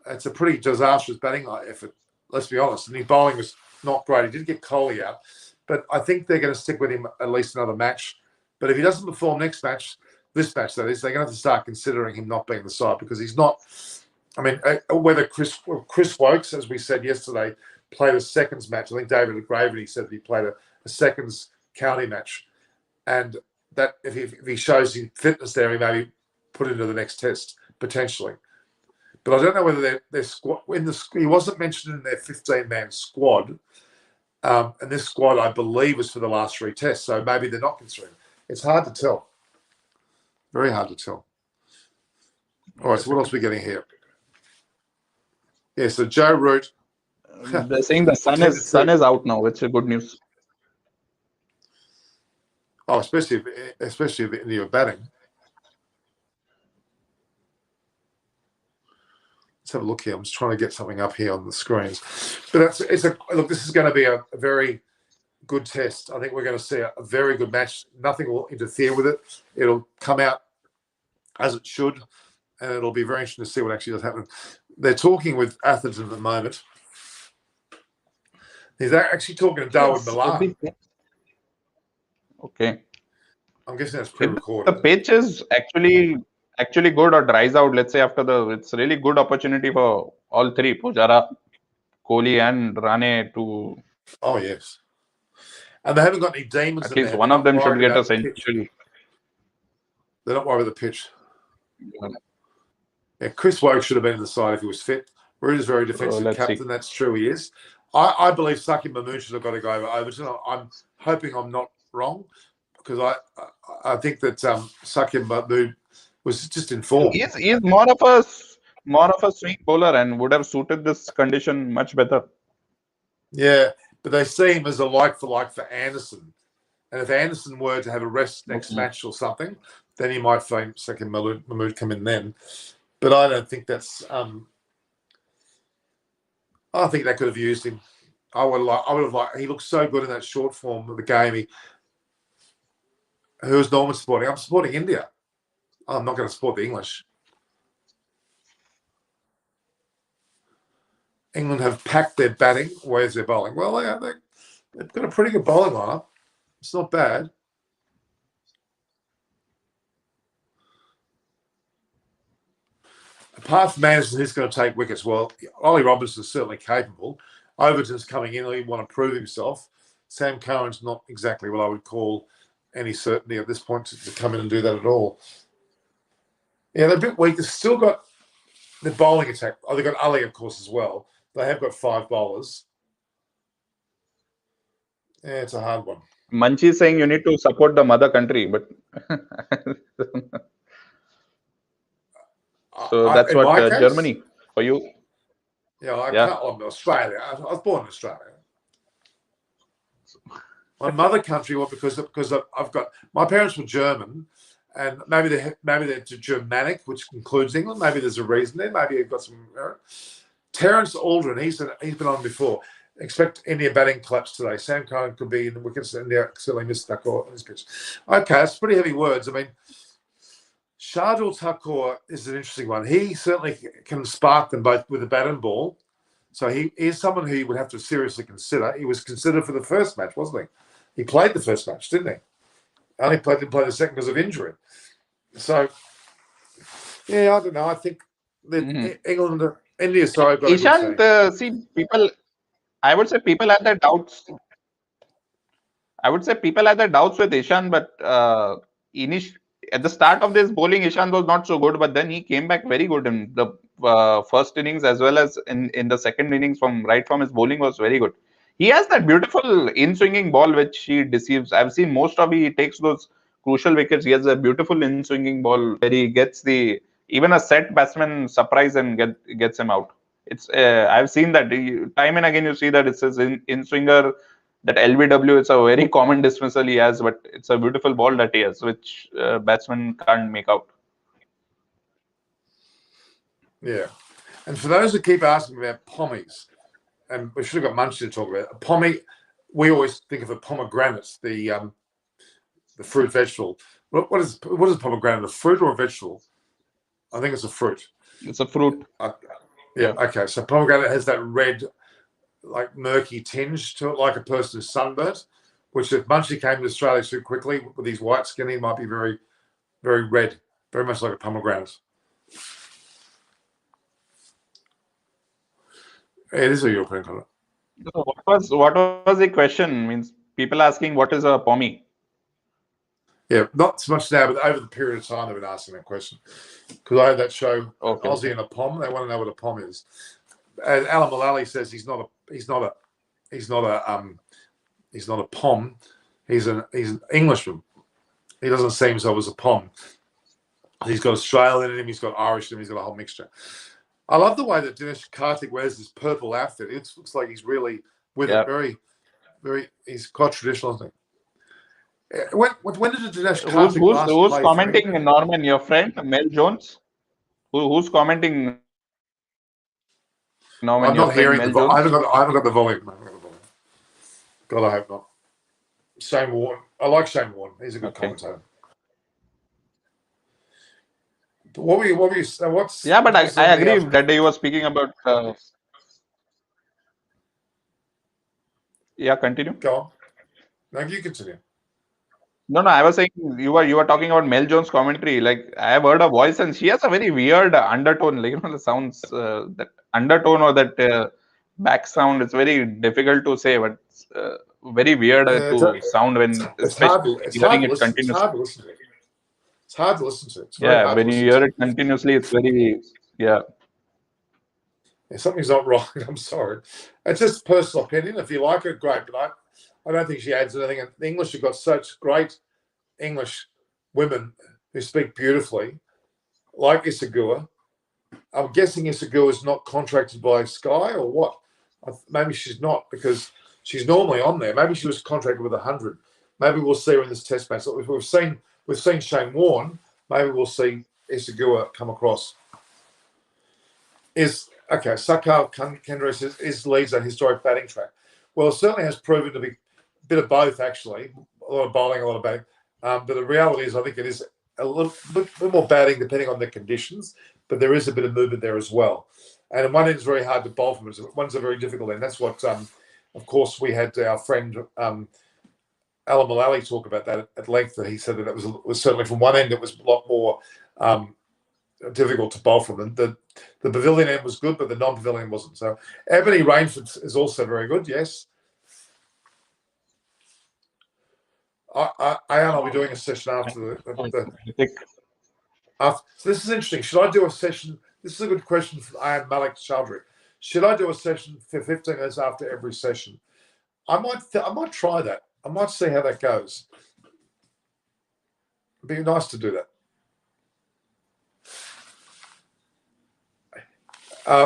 it's a pretty disastrous batting effort. Let's be honest. And his bowling was not great. He did get Kohli out, but I think they're going to stick with him at least another match. But if he doesn't perform this match that is, they're going to have to start considering him not being the side, because he's not. I mean, whether Chris Wokes, as we said yesterday, played a seconds match. I think David Gravity said that he played a seconds county match, and that if he shows his fitness there, he may be put into the next test potentially. But I don't know whether their squad he wasn't mentioned in their 15-man squad, and this squad I believe was for the last 3 tests, so maybe they're not considering. It's hard to tell, very hard to tell. All right, so what else are we getting here? Yeah, so Joe Root. They're saying the sun is out now, which is good news. Oh, especially if India are batting. Let's have a look here. I'm just trying to get something up here on the screens. But look. This is going to be a very good test. I think we're going to see a very good match. Nothing will interfere with it. It'll come out as it should, and it'll be very interesting to see what actually does happen. They're talking with Athens at the moment. He's actually talking to Darwin Milan. Okay. I'm guessing that's pre-recorded. The pitch is actually good or dries out, let's say it's really good opportunity for all three, Pujara, Kohli and Rane to. Oh yes. And they haven't got any demons. At least one of them should get a century. They're not worried about the pitch. Yeah, Chris Wokes should have been in the side if he was fit. Root is very defensive captain. See. That's true, he is. I believe Sakim Mahmood should have got to go over Overton. I'm hoping I'm not wrong, because I think that Sakim Mahmood was just in form. He's more of a swing bowler and would have suited this condition much better. Yeah, but they see him as a like for Anderson. And if Anderson were to have a rest next match or something, then he might find Sakim Mahmood come in then. But I don't think that's. I think they could have used him. I would have liked. He looked so good in that short form of the game. Who is Norman supporting? I'm supporting India. I'm not going to support the English. England have packed their batting. Where's their bowling? Well, they've got a pretty good bowling lineup. It's not bad. Apart from Anderson, who's going to take wickets? Well, Ollie Robinson's certainly capable. Overton's coming in. He want to prove himself. Sam Curran's not exactly what I would call any certainty at this point to come in and do that at all. Yeah, they're a bit weak. They've still got the bowling attack. Oh, they've got Ali, of course, as well. They have got 5 bowlers. Yeah, it's a hard one. Manchi is saying you need to support the mother country, but so that's what Germany for you. Yeah, I'm Australia. I was born in Australia. My mother country, because I've got my parents were German, and maybe they're Germanic, which includes England. Maybe there's a reason there. Maybe you've got some. Terence Aldrin, he's been on before. Expect India batting collapse today. Sam Curran could be in the wickets. India accidentally missed Thakur on his pitch. Okay, that's pretty heavy words. I mean, Shardul Thakur is an interesting one. He certainly can spark them both with the bat and ball. So he is someone who you would have to seriously consider. He was considered for the first match, wasn't he? He played the first match, didn't he? Only didn't play the second because of injury. So, yeah, I don't know. I think that England, India, sorry, got Ishant, see, people. I would say people had their doubts. With Ishan, but at the start of this bowling, Ishan was not so good, but then he came back very good in the first innings as well as in the second innings. From his bowling was very good. He has that beautiful in-swinging ball which he deceives. I've seen most of he takes those crucial wickets. He has a beautiful in-swinging ball where he gets even a set batsman surprise and gets him out. It's I've seen that time and again. You see that it says in swinger that LBW. It's a very common dismissal he has, but it's a beautiful ball that he has, which batsmen can't make out. Yeah. And for those who keep asking about pommies, and we should have got Munchie to talk about it. A pommy, we always think of a pomegranate, the fruit vegetable. What is pomegranate? A fruit or a vegetable? I think it's a fruit. It's a fruit. Yeah. Okay. So pomegranate has that red, like murky tinge to it, like a person who's sunburnt. Which, if Munchie came to Australia too quickly with his white skin, he might be very, very red, very much like a pomegranate. It is a European colour. So what was the question? Means people asking what is a pommy? Yeah, not so much now, but over the period of time they've been asking that question. Because I had that show, Aussie and a Pom. They want to know what a Pom is. And Alan Mullally says he's not a Pom. He's an Englishman. He doesn't see himself as a Pom. He's got Australian in him. He's got Irish in him. He's got a whole mixture. I love the way that Dinesh Karthik wears this purple outfit. It looks like he's really with it. Very, very. He's quite traditional, I think. When did Dinesh Karthik who's commenting? Norman, your friend Mel Jones. Who's commenting? Norman, I'm not hearing the volume. I haven't got the volume. God, I hope not. Shane Warne. I like Shane Warne. He's a good commentator. But what were you? What's? Yeah, but I agree that you were speaking about. Yeah, continue. Go on. No, you continue. No, I was saying you were talking about Mel Jones commentary. Like I have heard a voice, and she has a very weird undertone. Like the sounds that undertone or that back sound. It's very difficult to say, but very weird to sound when especially hearing it continuously. It's hard to listen to. It's yeah, when you hear it continuously, it's very something's not right. I'm sorry. It's just personal opinion. If you like her, great. But I don't think she adds anything. And the English have got such great English women who speak beautifully, like Isagua. I'm guessing Isagua is not contracted by Sky or what? Maybe she's not because she's normally on there. Maybe she was contracted with 100. Maybe we'll see her in this test match. So we've seen Shane Warne. Maybe we'll see Isagua come across. Sakal Kendra says, is Leeds a historic batting track? Well, it certainly has proven to be a bit of both, actually. A lot of bowling, a lot of batting. But the reality is, I think it is a little bit more batting depending on the conditions, but there is a bit of movement there as well. And one end is very hard to bowl from, one's a very difficult end. That's what, of course, we had our friend Alan Mullally talk about that at length. That he said that it was certainly from one end, it was a lot more difficult to bowl from. The pavilion end was good, but the non-pavilion wasn't. So Ebony Rainford is also very good, yes. I'll be doing a session after so this is interesting. Should I do a session? This is a good question from Ayan Malik Chowdhury. Should I do a session for 15 minutes after every session? I might try that. I might see how that goes. It'd be nice to do that.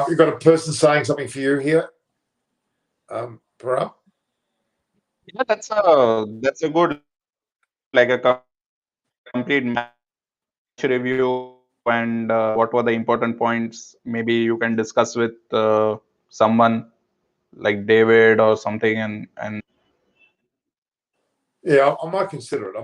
You've got a person saying something for you here, Parab? Yeah, that's a good, like a complete match review and what were the important points. Maybe you can discuss with someone like David or something, and yeah, I might consider it.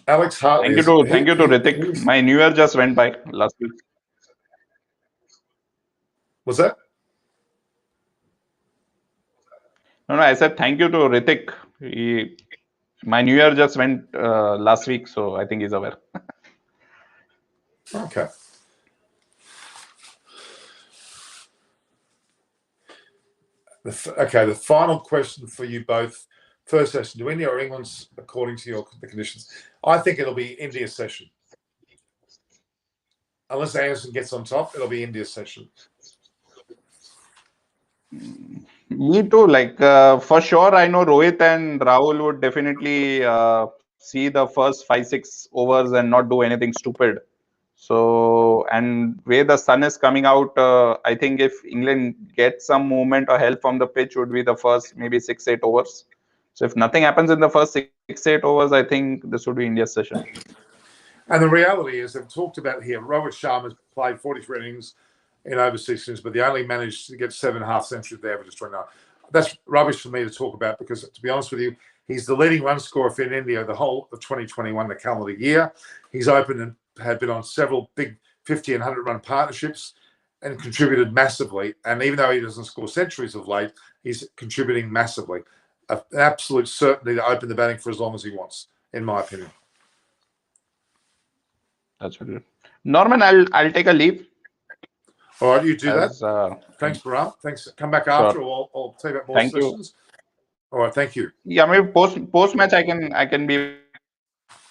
Alex Hartley. Thank you to Ritik. My New Year just went by last week. Was that? No, I said thank you to Ritik. My New Year just went last week, so I think he's aware. Okay. The final question for you both. First session, do India or England, according to the conditions? I think it'll be India's session. Unless Anderson gets on top, it'll be India's session. Me too. Like for sure, I know Rohit and Rahul would definitely see the first 5-6 overs and not do anything stupid. So, and where the sun is coming out, I think if England gets some movement or help from the pitch, would be the first maybe 6-8 overs. So if nothing happens in the first 6-8 overs, I think this would be India's session. And the reality is, they've talked about here, Rohit Sharma's played 43 innings in overseas innings, but they only managed to get 7.5 centuries. They averaged 29. That's rubbish for me to talk about because, to be honest with you, he's the leading run scorer for India the whole of 2021, the calendar year. He's opened and had been on several big 50 and 100-run partnerships and contributed massively. And even though he doesn't score centuries of late, he's contributing massively. An absolute certainty to open the batting for as long as he wants, in my opinion. That's what it is. Norman, I'll take a leave. All right, you do that. Thanks, Baram. Thanks. Come back after, or I'll tell you about more sessions. All right, thank you. Yeah, maybe post match I can be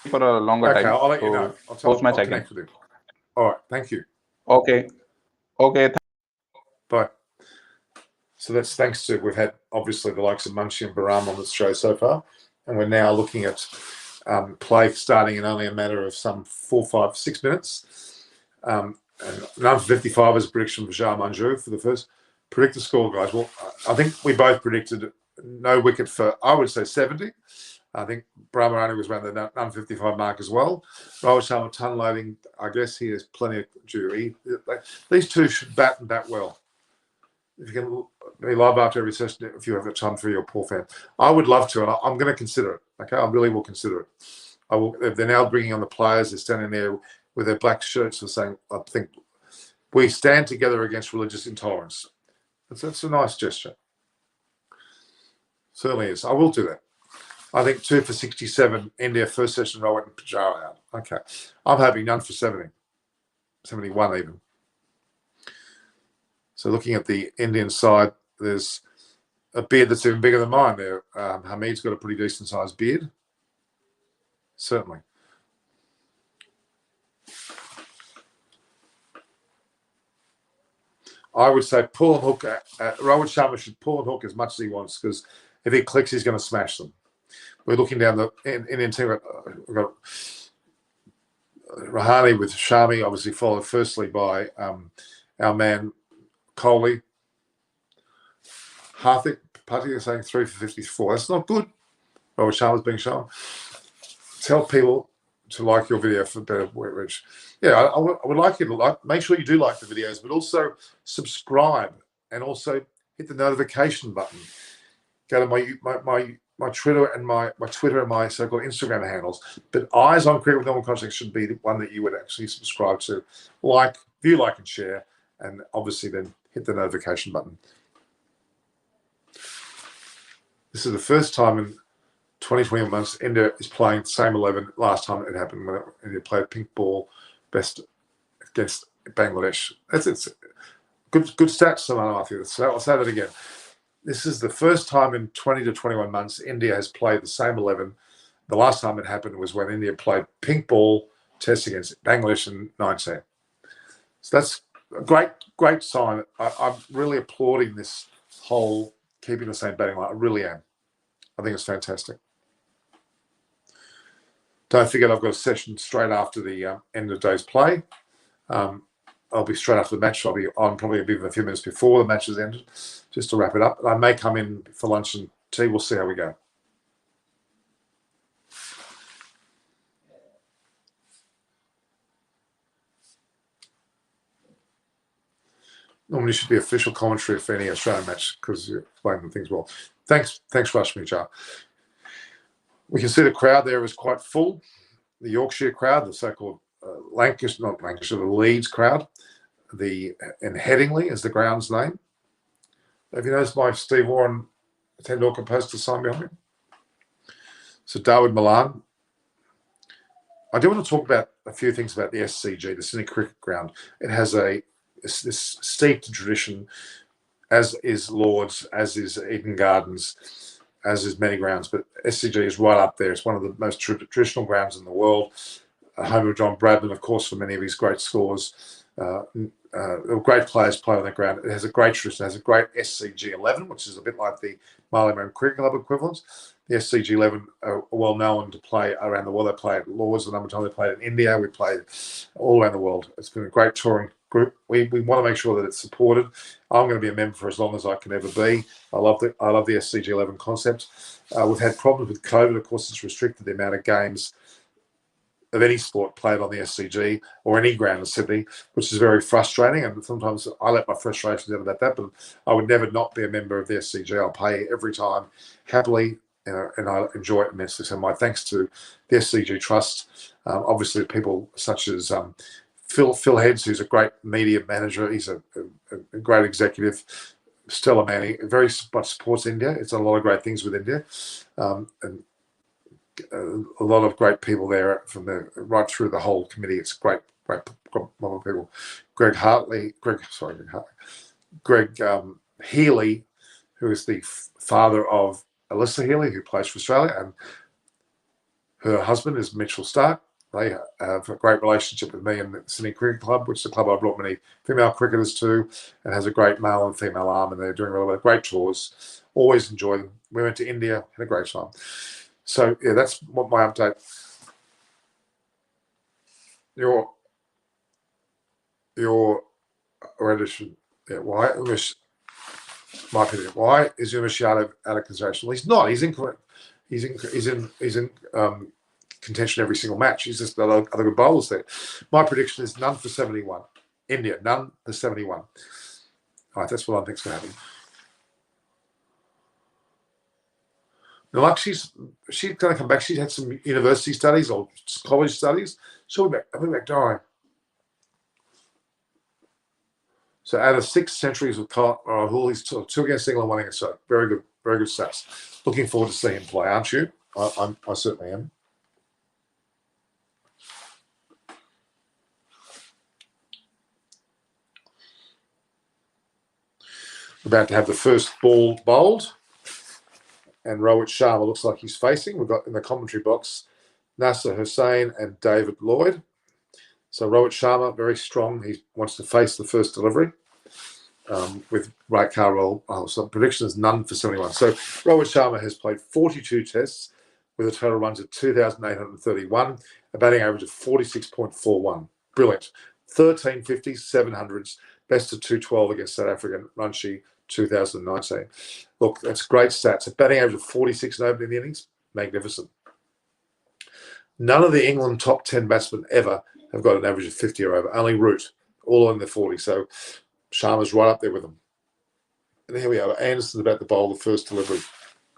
for a longer time. Okay, I'll let you know. Post match I can. With you. All right, thank you. Okay. Bye. So that's thanks to, we've had obviously the likes of Munshi and Baram on this show so far, and we're now looking at play starting in only a matter of some 4, 5, 6 minutes. And number 55 is a prediction for Shah Manju for the first. Predict the score, guys. Well, I think we both predicted no wicket for, I would say, 70. I think Brahmarani was around the 155 mark as well. Rohit Sharma ton loading, I guess he has plenty of jury. These two should bat and bat well. If you can be live after every session, if you have the time for your poor fan. I would love to, and I'm going to consider it. Okay, I really will consider it. I will. They're now bringing on the players. They're standing there with their black shirts and saying, I think we stand together against religious intolerance. That's a nice gesture. Certainly is. I will do that. I think 2 for 67, India, first session, Rohit and Pujara out. Okay. I'm hoping none for 70. 71 even. So looking at the Indian side, there's a beard that's even bigger than mine there. Hamid's got a pretty decent sized beard. Certainly. I would say pull and hook. Rohit Sharma should pull and hook as much as he wants, because if he clicks, he's going to smash them. We're looking down the Indian team. We've got Rahane with Shami, obviously followed firstly by our man Kohli. Hardik Patia saying 3 for 54. That's not good. Rohit Sharma's being shown. Tell people to like your video for better reach. Yeah, I would like you to make sure you do like the videos, but also subscribe and also hit the notification button. Go to my Twitter and my so-called Instagram handles. But Eyes on Cricket with Normal Context should be the one that you would actually subscribe to. View, like, and share, and obviously then hit the notification button. This is the first time in 2021 months India is playing the same 11. Last time it happened when India played pink ball best against Bangladesh. It's good stats, Samana, I think. So I'll say that again. This is the first time in 20 to 21 months India has played the same 11. The last time it happened was when India played pink ball test against Bangladesh in 19. So that's a great sign. I'm really applauding this whole keeping the same batting line. I really am. I think it's fantastic. Don't forget, I've got a session straight after the end of the day's play. I'll be straight after the match. I'll be on probably a few minutes before the match has ended, just to wrap it up. I may come in for lunch and tea. We'll see how we go. Normally should be official commentary for any Australian match because you're explaining things well. Thanks, Rashmi Jha. We can see the crowd there is quite full. The Yorkshire crowd, the so-called the Leeds crowd. In Headingley is the ground's name. Have you noticed my Steve Warren Tendulkar poster sign behind me? So Darwin Milan. I do want to talk about a few things about the SCG, the Sydney Cricket Ground. It has this steeped tradition, as is Lords, as is Eden Gardens, as is many grounds, but SCG is right up there. It's one of the most traditional grounds in the world. Home of John Bradman, of course, for many of his great scores. Great players play on that ground. It has a great tradition. It has a great SCG 11, which is a bit like the Marley Cricket Club equivalent. The SCG11 are well known to play around the world. They play at Lords the number of times they played in India. We played all around the world. It's been a great touring group. We want to make sure that it's supported. I'm going to be a member for as long as I can ever be. I love the SCG11 concept. We've had problems with COVID. Of course, it's restricted the amount of games of any sport played on the SCG or any ground in Sydney, which is very frustrating. And sometimes I let my frustrations out about that, but I would never not be a member of the SCG. I'll pay every time happily, and I enjoy it immensely. So my thanks to the SCG Trust. Obviously, people such as Phil Heads, who's a great media manager. He's a great executive. Stella Manning very much supports India. It's done a lot of great things with India. And a lot of great people there from right through the whole committee. It's a great lot of people. Greg Healy, who is the father of Alyssa Healy, who plays for Australia, and her husband is Mitchell Stark. They have a great relationship with me and the Sydney Cricket Club, which is a club I brought many female cricketers to, and has a great male and female arm, and they're doing really well. Great tours. Always enjoy them. We went to India, had a great time. So yeah, that's what my update. Your rendition. Yeah, why my opinion? Why is Umesh Yadav out of consideration? Well, he's not. He's in contention every single match. He's just other good bowlers there. My prediction is none for 71. India, none for 71. All right, that's what I think's going to happen. Now, she's going to come back. She's had some university studies or college studies. She'll be back. I'll be back, Darwin. So out of 6 centuries with Rahul, he's 2 against England, 1 against Australia. Very good stats. Looking forward to seeing him play, aren't you? I certainly am. We're about to have the first ball bowled. And Rohit Sharma looks like he's facing. We've got in the commentary box Nasser Hussain and David Lloyd. So Rohit Sharma, very strong. He wants to face the first delivery with right car roll. So prediction is none for 71. So Rohit Sharma has played 42 tests with a total runs of 2,831, a batting average of 46.41. Brilliant. 13 50s, 700s, best of 212 against South African Ranchi 2019. Look, that's great stats. A batting average of 46 in opening innings, magnificent. None of the England top 10 batsmen ever have got an average of 50 or over. Only Root, all in the 40. So Sharma's right up there with them. And here we are. Anderson's about to bowl the first delivery,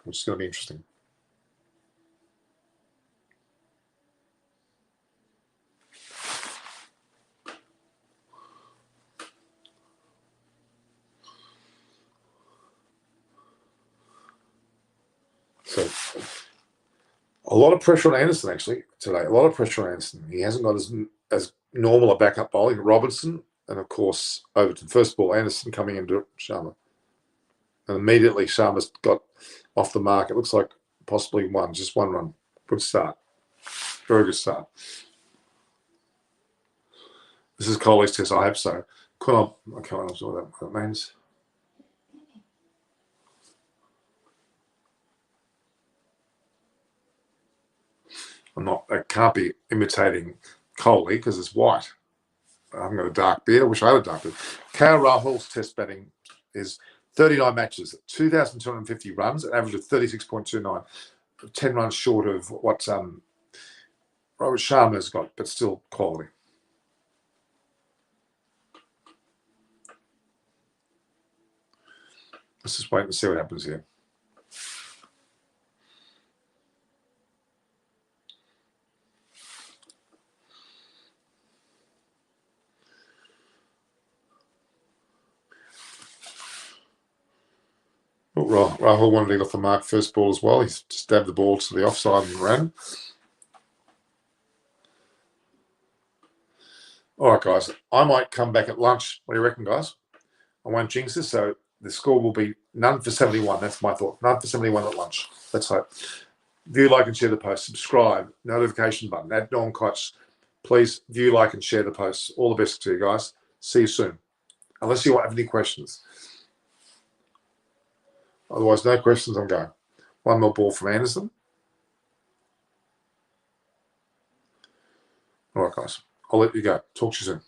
which is going to be interesting. So a lot of pressure on Anderson actually today. A lot of pressure on Anderson. He hasn't got as normal a backup bowling. Robertson and of course Overton. First ball, Anderson coming into Sharma, and immediately Sharma's got off the mark. It looks like possibly just one run. Good start. Very good start. This is Coley's test. I hope so. I can't know what that means. I can't be imitating Coley because it's white. I haven't got a dark beard. I wish I had a dark beard. KL Rahul's test batting is 39 matches, 2,250 runs, an average of 36.29, 10 runs short of what Rohit Sharma's got, but still quality. Let's just wait and see what happens here. Rahul wanted to get off the mark first ball as well. He's just dabbed the ball to the offside and ran. All right, guys. I might come back at lunch. What do you reckon, guys? I won't jinx this, so the score will be none for 71. That's my thought. None for 71 at lunch. Let's hope. View, like, and share the post. Subscribe. Notification button. Add Dawn Koch. Please view, like, and share the posts. All the best to you guys. See you soon. Unless you have any questions. Otherwise, no questions, I'm going. One more ball from Anderson. All right, guys. I'll let you go. Talk to you soon.